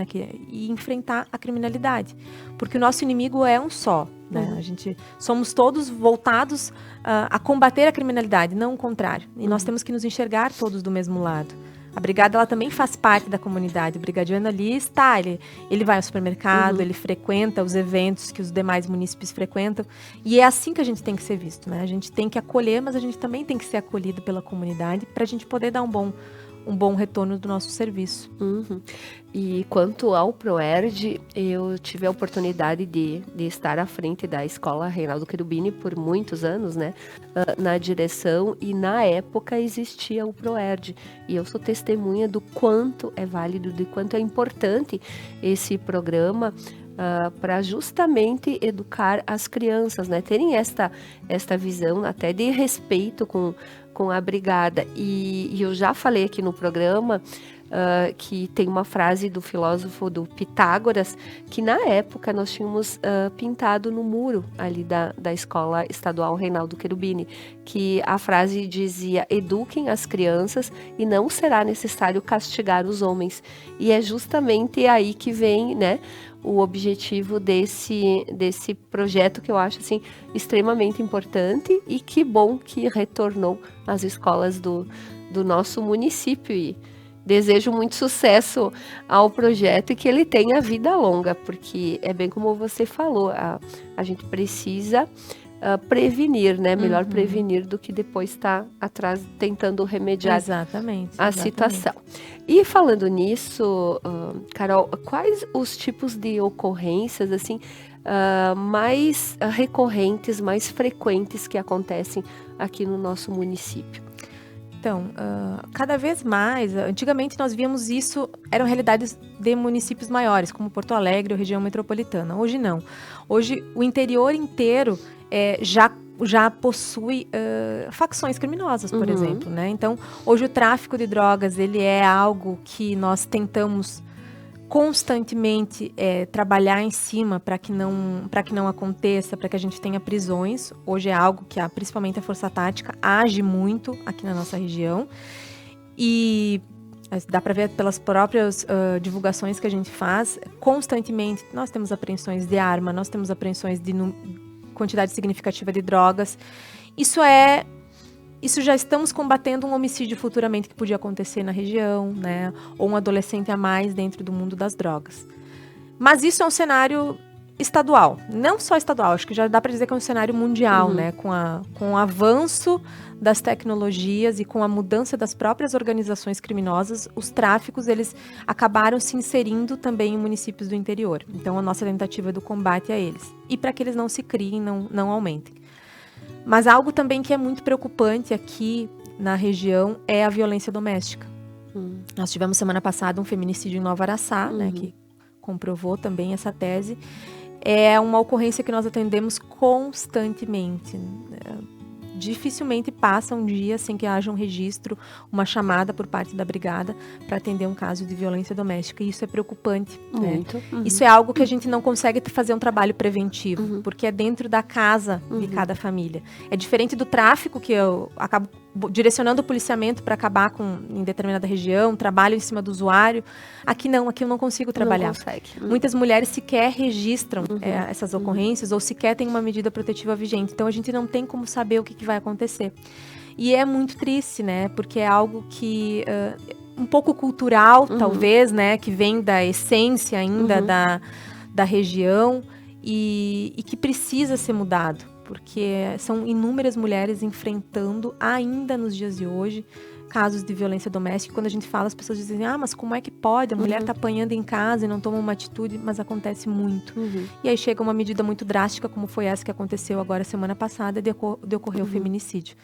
[SPEAKER 2] e enfrentar a criminalidade. Porque o nosso inimigo é um só, né? A gente somos todos voltados a combater a criminalidade, não o contrário. E nós temos que nos enxergar todos do mesmo lado. A brigada, ela também faz parte da comunidade. O brigadiano ali está, ele vai ao supermercado, ele frequenta os eventos que os demais munícipes frequentam. E é assim que a gente tem que ser visto, né? A gente tem que acolher, mas a gente também tem que ser acolhido pela comunidade para a gente poder dar um bom retorno do nosso serviço.
[SPEAKER 1] E quanto ao ProERD, eu tive a oportunidade de estar à frente da escola Reinaldo Cherubini por muitos anos, né, na direção, e na época existia o ProERD, e eu sou testemunha do quanto é válido, de quanto é importante esse programa para justamente educar as crianças, né, terem esta visão até de respeito com a brigada. E eu já falei aqui no programa que tem uma frase do filósofo do Pitágoras, que na época nós tínhamos pintado no muro ali da escola estadual Reinaldo Cherubini, que a frase dizia: eduquem as crianças e não será necessário castigar os homens. E é justamente aí que vem, né, o objetivo desse projeto, que eu acho assim extremamente importante, e que bom que retornou às escolas do nosso município. E desejo muito sucesso ao projeto e que ele tenha vida longa, porque é bem como você falou, a gente precisa prevenir, né? Melhor prevenir do que depois estar atrás tentando remediar a situação. E falando nisso, Carol, quais os tipos de ocorrências assim mais recorrentes, mais frequentes que acontecem aqui no nosso município?
[SPEAKER 2] Então, cada vez mais, antigamente nós víamos isso, eram realidades de municípios maiores, como Porto Alegre ou região metropolitana. Hoje não. Hoje o interior inteiro já possui facções criminosas, por exemplo, né? Então, hoje o tráfico de drogas, ele é algo que nós tentamos constantemente trabalhar em cima para que não aconteça, para que a gente tenha prisões. Hoje é algo que principalmente a Força Tática age muito aqui na nossa região, e dá para ver pelas próprias divulgações que a gente faz, constantemente nós temos apreensões de arma, nós temos apreensões de quantidade significativa de drogas. Isso é isso já estamos combatendo um homicídio futuramente que podia acontecer na região, né? Ou um adolescente a mais dentro do mundo das drogas. Mas isso é um cenário estadual, não só estadual, acho que já dá para dizer que é um cenário mundial, né? Com o avanço das tecnologias e com a mudança das próprias organizações criminosas, os tráficos, eles acabaram se inserindo também em municípios do interior. Então, a nossa tentativa do combate é eles. E para que eles não se criem, não aumentem. Mas algo também que é muito preocupante aqui na região é a violência doméstica. Nós tivemos semana passada um feminicídio em Nova Araçá, né, que comprovou também essa tese. É uma ocorrência que nós atendemos constantemente. Dificilmente passa um dia sem que haja um registro, uma chamada por parte da brigada para atender um caso de violência doméstica. E isso é preocupante.
[SPEAKER 1] Muito.
[SPEAKER 2] Né? Isso é algo que a gente não consegue fazer um trabalho preventivo, porque é dentro da casa de cada família. É diferente do tráfico, que eu acabo direcionando o policiamento para acabar em determinada região, trabalho em cima do usuário. Aqui não, aqui eu não consigo trabalhar.
[SPEAKER 1] Não consegue.
[SPEAKER 2] Muitas mulheres sequer registram essas ocorrências ou sequer têm uma medida protetiva vigente. Então, a gente não tem como saber o que vai acontecer. E é muito triste, né? Porque é algo que... um pouco cultural, talvez, né? Que vem da essência ainda da região e que precisa ser mudado. Porque são inúmeras mulheres enfrentando, ainda nos dias de hoje, casos de violência doméstica. Quando a gente fala, as pessoas dizem, mas como é que pode? A mulher está apanhando em casa e não toma uma atitude, mas acontece muito. E aí chega uma medida muito drástica, como foi essa que aconteceu agora semana passada, de ocorrer o feminicídio.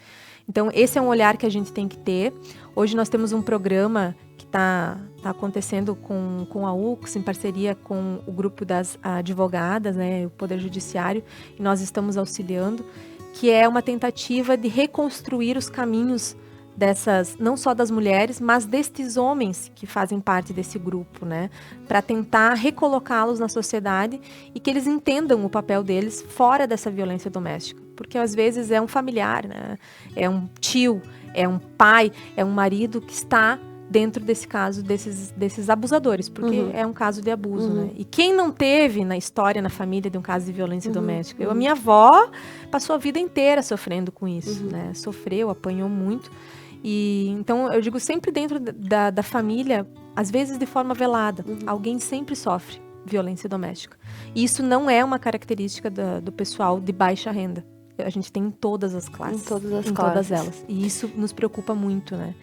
[SPEAKER 2] Então, esse é um olhar que a gente tem que ter. Hoje nós temos um programa que está acontecendo com a UX, em parceria com o grupo das advogadas, né, o Poder Judiciário, e nós estamos auxiliando, que é uma tentativa de reconstruir os caminhos dessas, não só das mulheres, mas destes homens que fazem parte desse grupo, né, para tentar recolocá-los na sociedade e que eles entendam o papel deles fora dessa violência doméstica. Porque às vezes é um familiar, né? É um tio, é um pai, é um marido que está dentro desse caso, desses abusadores, porque é um caso de abuso, né? E quem não teve na história, na família, de um caso de violência doméstica? A minha avó passou a vida inteira sofrendo com isso, né? Sofreu, apanhou muito. E então, eu digo, sempre dentro da família, às vezes de forma velada, alguém sempre sofre violência doméstica. E isso não é uma característica do pessoal de baixa renda. A gente tem em todas as classes.
[SPEAKER 1] Em todas as
[SPEAKER 2] classes. Todas elas. E isso nos preocupa muito, né?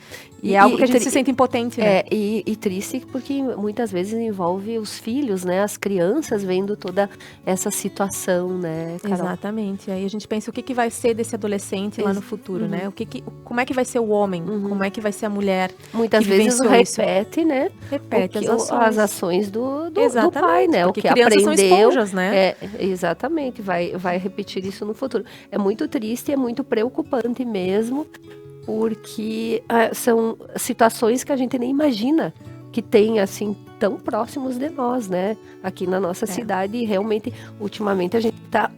[SPEAKER 2] E é algo que a gente se sente impotente, né?
[SPEAKER 1] E triste porque muitas vezes envolve os filhos, né? As crianças vendo toda essa situação, né, Carol?
[SPEAKER 2] Exatamente. Aí a gente pensa o que vai ser desse adolescente lá no futuro, né? Como é que vai ser o homem? Como é que vai ser a mulher?
[SPEAKER 1] Muitas vezes repete, né?
[SPEAKER 2] Repete
[SPEAKER 1] as ações do pai, né?
[SPEAKER 2] Porque
[SPEAKER 1] o que
[SPEAKER 2] crianças
[SPEAKER 1] aprendeu.
[SPEAKER 2] São esponjas, né?
[SPEAKER 1] Exatamente. Vai repetir isso no futuro. É muito triste, é muito preocupante mesmo, porque são situações que a gente nem imagina que tem, assim, tão próximos de nós, né? Aqui na nossa cidade, e realmente, ultimamente, a gente está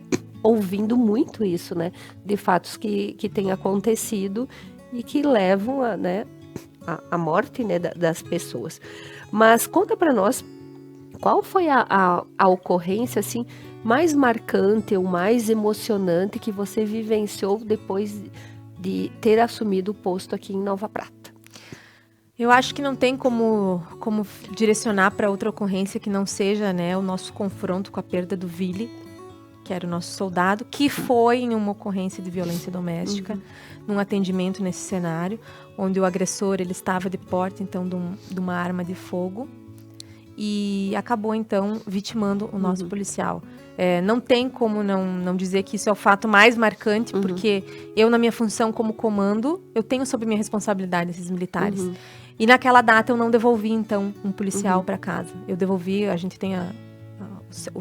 [SPEAKER 1] ouvindo muito isso, né? De fatos que têm acontecido e que levam a morte, né, das pessoas. Mas conta para nós, qual foi a ocorrência, assim, mais marcante ou mais emocionante que você vivenciou depois de ter assumido o posto aqui em Nova Prata?
[SPEAKER 2] Eu acho que não tem como direcionar para outra ocorrência que não seja, né, o nosso confronto com a perda do Vili, que era o nosso soldado, que foi em uma ocorrência de violência doméstica, num atendimento nesse cenário, onde o agressor ele estava de porte, então, de uma arma de fogo, e acabou, então, vitimando o nosso policial. Não tem como não dizer que isso é o fato mais marcante, porque eu, na minha função como comando, eu tenho sob minha responsabilidade esses militares. E naquela data eu não devolvi, então, um policial para casa. Eu devolvi, a gente tem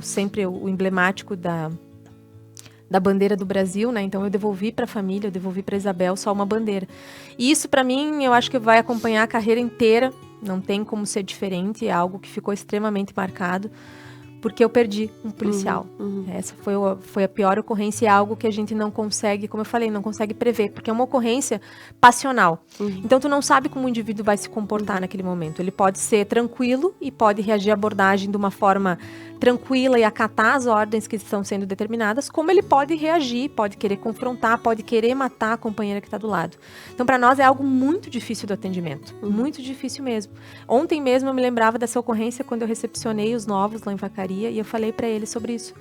[SPEAKER 2] sempre o emblemático da bandeira do Brasil, né? Então eu devolvi para a família, eu devolvi para Isabel só uma bandeira. E isso, para mim, eu acho que vai acompanhar a carreira inteira. Não tem como ser diferente, é algo que ficou extremamente marcado, porque eu perdi um policial. Essa foi a pior ocorrência, é algo que a gente não consegue, como eu falei, não consegue prever, porque é uma ocorrência passional. Então, tu não sabe como o indivíduo vai se comportar naquele momento. Ele pode ser tranquilo e pode reagir à abordagem de uma forma tranquila e acatar as ordens que estão sendo determinadas, como ele pode reagir, pode querer confrontar, pode querer matar a companheira que está do lado. Então, para nós é algo muito difícil do atendimento, muito difícil mesmo. Ontem mesmo eu me lembrava dessa ocorrência quando eu recepcionei os novos lá em Vacaria e eu falei para ele sobre isso,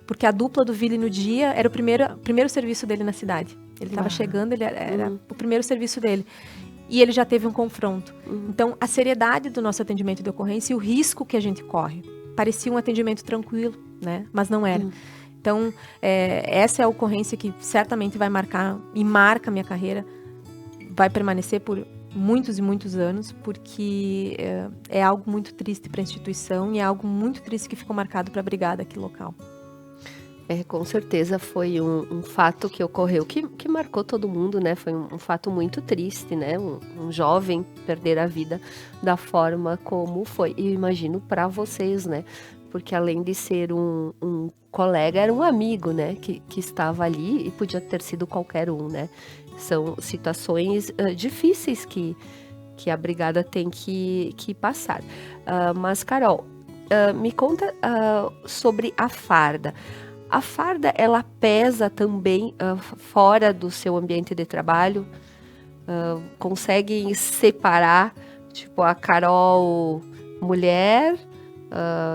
[SPEAKER 2] porque a dupla do Vili no dia era o primeiro serviço dele na cidade. Ele estava chegando, ele era o primeiro serviço dele. E ele já teve um confronto. Então, a seriedade do nosso atendimento de ocorrência e o risco que a gente corre. Parecia um atendimento tranquilo, né? Mas não era. Então, essa é a ocorrência que certamente vai marcar, e marca a minha carreira, vai permanecer por muitos e muitos anos, porque é algo muito triste para a instituição e é algo muito triste que ficou marcado para a brigada aqui local.
[SPEAKER 1] Com certeza foi um fato que ocorreu, que marcou todo mundo, né? Foi um fato muito triste, né? Um jovem perder a vida da forma como foi. E eu imagino para vocês, né? Porque além de ser um colega, era um amigo, né? Que estava ali e podia ter sido qualquer um, né? São situações difíceis que a brigada tem que passar. Mas, Carol, me conta sobre a farda. A farda, ela pesa também fora do seu ambiente de trabalho? Conseguem separar, tipo, a Carol mulher,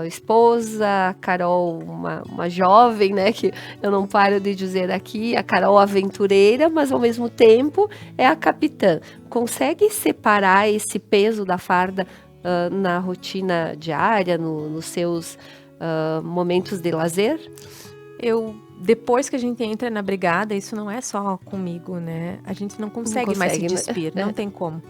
[SPEAKER 1] esposa, a Carol uma jovem, né, que eu não paro de dizer aqui, a Carol aventureira, mas ao mesmo tempo é a capitã. Consegue separar esse peso da farda na rotina diária, nos seus momentos de lazer?
[SPEAKER 2] Depois que a gente entra na brigada, isso não é só comigo, né? A gente não consegue mais se despir, não tem como.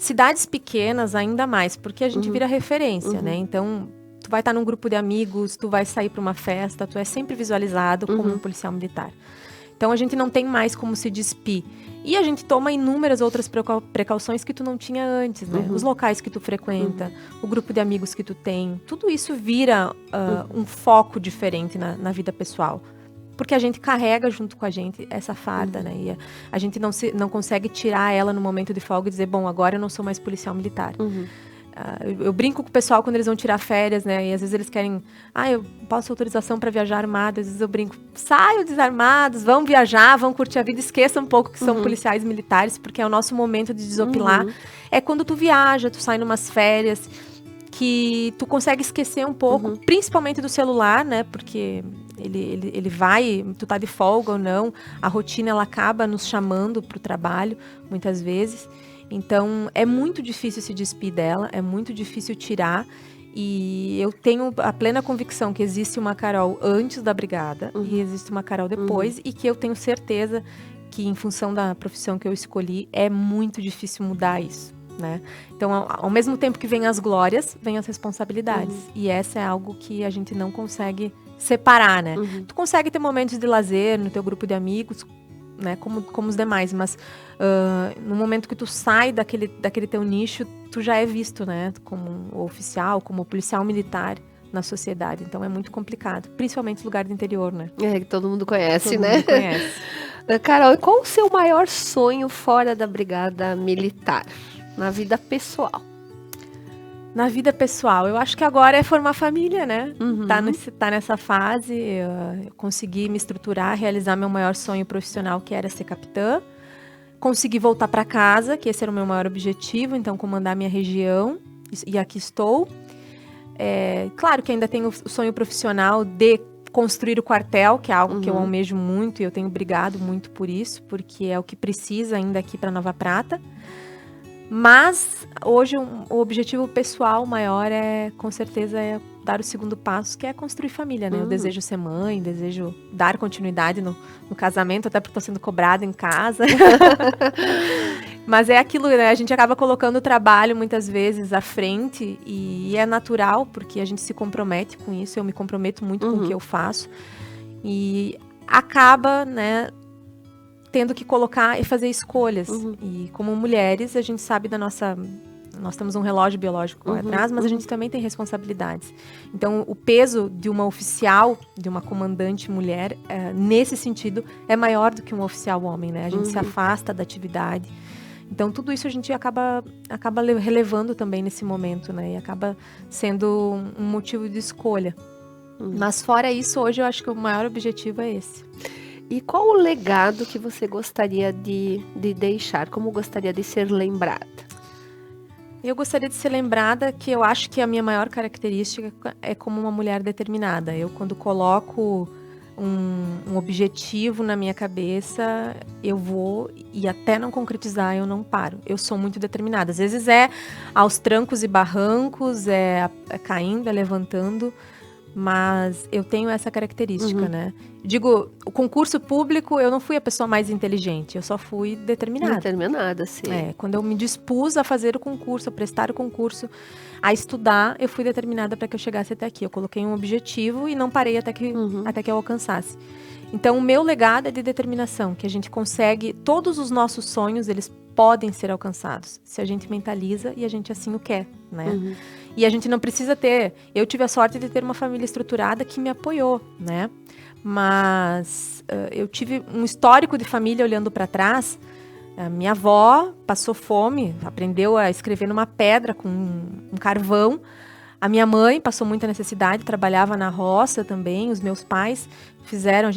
[SPEAKER 2] Cidades pequenas ainda mais, porque a gente vira referência, né? Então, tu vai estar num grupo de amigos, tu vai sair para uma festa, tu é sempre visualizado como um policial militar. Então, a gente não tem mais como se despir. E a gente toma inúmeras outras precauções que tu não tinha antes, né? Os locais que tu frequenta, o grupo de amigos que tu tem, tudo isso vira um foco diferente na vida pessoal. Porque a gente carrega junto com a gente essa farda, né? E a gente não consegue tirar ela no momento de folga e dizer, bom, agora eu não sou mais policial militar. Eu brinco com o pessoal quando eles vão tirar férias, né? E às vezes eles querem, eu posso autorização para viajar armado. Às vezes eu brinco, saiam desarmados, vão viajar, vão curtir a vida, esqueça um pouco que são policiais militares, porque é o nosso momento de desopilar. É quando tu viaja, tu sai numas férias, que tu consegue esquecer um pouco, principalmente do celular, né? Porque ele vai, tu tá de folga ou não, a rotina ela acaba nos chamando pro trabalho, muitas vezes. Então, é muito difícil se despir dela, é muito difícil tirar. E eu tenho a plena convicção que existe uma Carol antes da brigada e existe uma Carol depois. E que eu tenho certeza que, em função da profissão que eu escolhi, é muito difícil mudar isso, né? Então, ao mesmo tempo que vem as glórias, vem as responsabilidades. E essa é algo que a gente não consegue separar, né? Tu consegue ter momentos de lazer no teu grupo de amigos, né, como os demais, mas no momento que tu sai daquele teu nicho, tu já é visto, né, como oficial, como policial militar na sociedade. Então é muito complicado, principalmente no lugar do interior, né?
[SPEAKER 1] Que todo mundo conhece,
[SPEAKER 2] Todo
[SPEAKER 1] né?
[SPEAKER 2] mundo conhece.
[SPEAKER 1] Carol, e qual o seu maior sonho fora da brigada militar, na vida pessoal?
[SPEAKER 2] Na vida pessoal, eu acho que agora é formar família, né? Tá nessa fase, eu consegui me estruturar, realizar meu maior sonho profissional, que era ser capitã. Consegui voltar para casa, que esse era o meu maior objetivo, então comandar minha região, e aqui estou. Claro que ainda tenho o sonho profissional de construir o quartel, que é algo que eu almejo muito, e eu tenho brigado muito por isso, porque é o que precisa ainda aqui para Nova Prata. Mas hoje o objetivo pessoal maior com certeza, dar o segundo passo, que é construir família, né? Eu desejo ser mãe, desejo dar continuidade no casamento, até porque estou sendo cobrada em casa. Mas é aquilo, né? A gente acaba colocando o trabalho muitas vezes à frente e é natural, porque a gente se compromete com isso, eu me comprometo muito com o que eu faço. E acaba, né, tendo que colocar e fazer escolhas. E como mulheres, a gente sabe da nossa... Nós temos um relógio biológico atrás, mas a gente também tem responsabilidades. Então, o peso de uma oficial, de uma comandante mulher, nesse sentido, é maior do que um oficial homem, né? A gente se afasta da atividade. Então, tudo isso a gente acaba relevando também nesse momento, né? E acaba sendo um motivo de escolha. Mas fora isso, hoje eu acho que o maior objetivo é esse.
[SPEAKER 1] E qual o legado que você gostaria de deixar? Como gostaria de ser lembrada?
[SPEAKER 2] Eu gostaria de ser lembrada que eu acho que a minha maior característica é como uma mulher determinada. Eu, quando coloco um objetivo na minha cabeça, eu vou, e até não concretizar, eu não paro. Eu sou muito determinada. Às vezes é aos trancos e barrancos, é caindo, é levantando, mas eu tenho essa característica, né? Digo, o concurso público, eu não fui a pessoa mais inteligente, eu só fui determinada.
[SPEAKER 1] Determinada, sim.
[SPEAKER 2] Quando eu me dispus a fazer o concurso, a prestar o concurso, a estudar, eu fui determinada para que eu chegasse até aqui. Eu coloquei um objetivo e não parei até que eu alcançasse. Então, o meu legado é de determinação, que a gente consegue, todos os nossos sonhos, eles podem ser alcançados, se a gente mentaliza e a gente assim o quer, né? E a gente não precisa ter... Eu tive a sorte de ter uma família estruturada que me apoiou, né? Mas eu tive um histórico de família olhando para trás. A minha avó passou fome, aprendeu a escrever numa pedra com um carvão. A minha mãe passou muita necessidade, trabalhava na roça também. Os meus pais fizeram,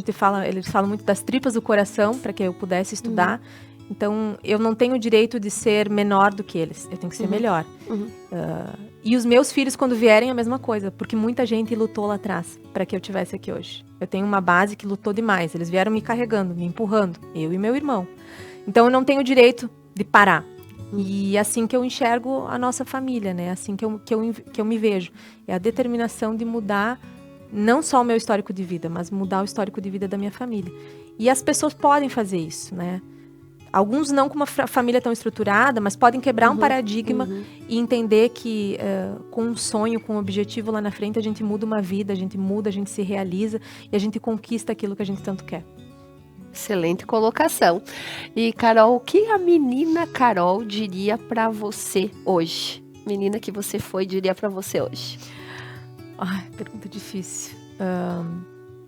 [SPEAKER 2] eles falam muito das tripas do coração para que eu pudesse estudar. Então, eu não tenho o direito de ser menor do que eles, eu tenho que ser melhor. E os meus filhos, quando vierem, a mesma coisa, porque muita gente lutou lá atrás para que eu estivesse aqui hoje. Eu tenho uma base que lutou demais, eles vieram me carregando, me empurrando, eu e meu irmão. Então, eu não tenho o direito de parar. E é assim que eu enxergo a nossa família, né? Assim que eu me vejo. É a determinação de mudar não só o meu histórico de vida, mas mudar o histórico de vida da minha família. E as pessoas podem fazer isso, né? Alguns não com uma família tão estruturada, mas podem quebrar um paradigma e entender que com um sonho, com um objetivo lá na frente, a gente muda uma vida, a gente muda, a gente se realiza e a gente conquista aquilo que a gente tanto quer.
[SPEAKER 1] Excelente colocação. E, Carol, o que a menina Carol diria para você hoje? Menina que você foi, diria para você hoje?
[SPEAKER 2] Ai, pergunta difícil.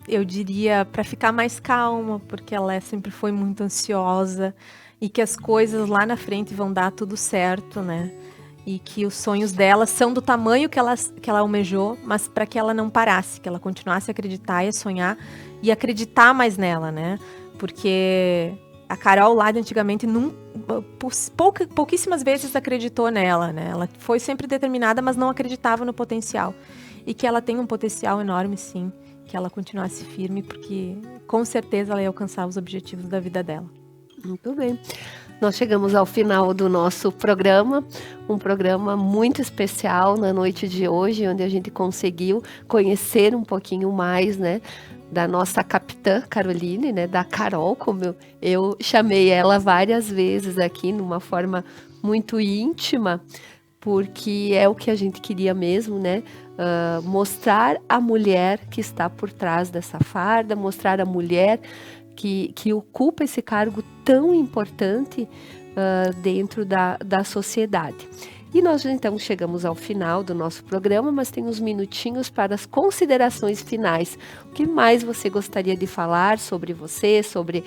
[SPEAKER 2] Eu diria para ficar mais calma, porque ela sempre foi muito ansiosa e que as coisas lá na frente vão dar tudo certo, né? E que os sonhos dela são do tamanho que ela almejou, mas para que ela não parasse, que ela continuasse a acreditar e a sonhar e acreditar mais nela, né? Porque a Carol lá de antigamente pouquíssimas vezes acreditou nela, né? Ela foi sempre determinada, mas não acreditava no potencial. E que ela tem um potencial enorme, sim. Que ela continuasse firme, porque com certeza ela ia alcançar os objetivos da vida dela.
[SPEAKER 1] Muito bem. Nós chegamos ao final do nosso programa, um programa muito especial na noite de hoje, onde a gente conseguiu conhecer um pouquinho mais, né, da nossa capitã Caroline, né, da Carol, como eu chamei ela várias vezes aqui, numa forma muito íntima, porque é o que a gente queria mesmo, né? Mostrar a mulher que está por trás dessa farda, mostrar a mulher que ocupa esse cargo tão importante dentro da sociedade. E nós então chegamos ao final do nosso programa, mas tem uns minutinhos para as considerações finais. O que mais você gostaria de falar sobre você, sobre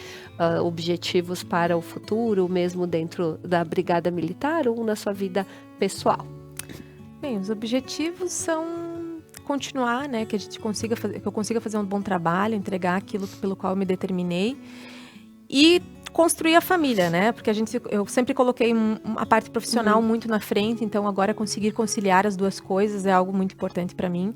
[SPEAKER 1] objetivos para o futuro, mesmo dentro da Brigada Militar ou na sua vida pessoal?
[SPEAKER 2] Bem, os objetivos são continuar, né, que eu consiga fazer um bom trabalho, entregar aquilo pelo qual eu me determinei e construir a família, né? Porque eu sempre coloquei a parte profissional muito na frente, então agora conseguir conciliar as duas coisas é algo muito importante para mim.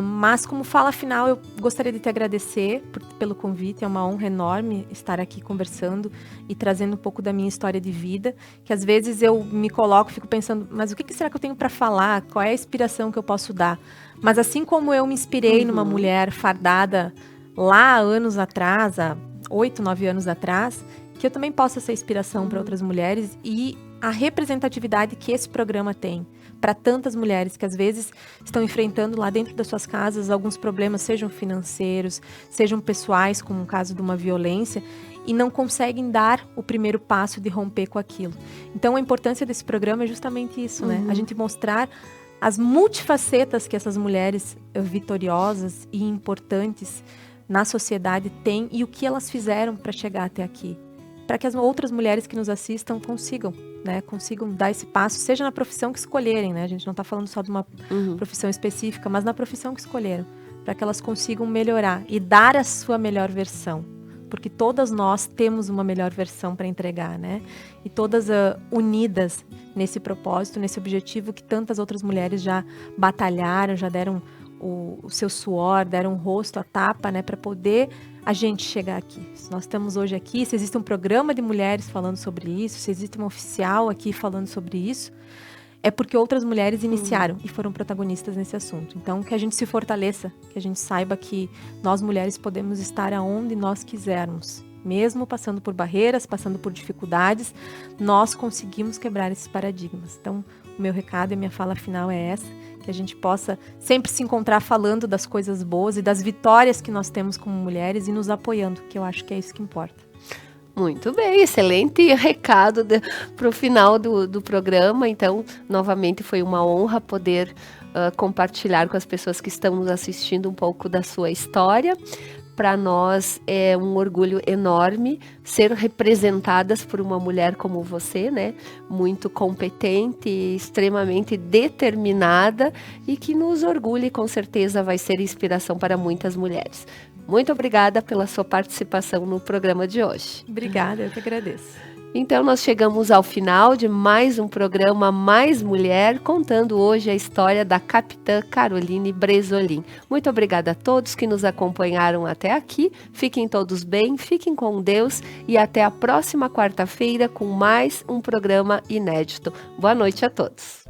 [SPEAKER 2] Mas como fala final, eu gostaria de te agradecer pelo convite, é uma honra enorme estar aqui conversando e trazendo um pouco da minha história de vida, que às vezes eu me coloco, fico pensando, mas o que será que eu tenho para falar? Qual é a inspiração que eu posso dar? Mas assim como eu me inspirei numa mulher fardada lá há anos atrás, há 8, 9 anos atrás, que eu também possa ser inspiração para outras mulheres e a representatividade que esse programa tem para tantas mulheres que às vezes estão enfrentando lá dentro das suas casas alguns problemas, sejam financeiros, sejam pessoais, como o caso de uma violência, e não conseguem dar o primeiro passo de romper com aquilo. Então a importância desse programa é justamente isso, né? A gente mostrar as multifacetas que essas mulheres vitoriosas e importantes na sociedade têm e o que elas fizeram para chegar até aqui. para que as outras mulheres que nos assistam consigam, né, consigam dar esse passo, seja na profissão que escolherem, né? A gente não está falando só de uma profissão específica, mas na profissão que escolheram, para que elas consigam melhorar e dar a sua melhor versão. Porque todas nós temos uma melhor versão para entregar, né? E todas unidas nesse propósito, nesse objetivo que tantas outras mulheres já batalharam, já deram o seu suor, deram o rosto, a tapa, né? Para poder a gente chegar aqui. Se nós estamos hoje aqui, se existe um programa de mulheres falando sobre isso, se existe um oficial aqui falando sobre isso, é porque outras mulheres iniciaram e foram protagonistas nesse assunto. Então, que a gente se fortaleça, que a gente saiba que nós mulheres podemos estar aonde nós quisermos. Mesmo passando por barreiras, passando por dificuldades, nós conseguimos quebrar esses paradigmas. Então, o meu recado e a minha fala final é essa, que a gente possa sempre se encontrar falando das coisas boas e das vitórias que nós temos como mulheres e nos apoiando, que eu acho que é isso que importa.
[SPEAKER 1] Muito bem, excelente recado para o final do programa. Então, novamente, foi uma honra poder compartilhar com as pessoas que estão nos assistindo um pouco da sua história. Para nós é um orgulho enorme ser representadas por uma mulher como você, né? Muito competente, extremamente determinada e que nos orgulha e com certeza vai ser inspiração para muitas mulheres. Muito obrigada pela sua participação no programa de hoje.
[SPEAKER 2] Obrigada, eu que agradeço.
[SPEAKER 1] Então, nós chegamos ao final de mais um programa Mais Mulher, contando hoje a história da capitã Caroline Bresolim. Muito obrigada a todos que nos acompanharam até aqui. Fiquem todos bem, fiquem com Deus e até a próxima quarta-feira com mais um programa inédito. Boa noite a todos.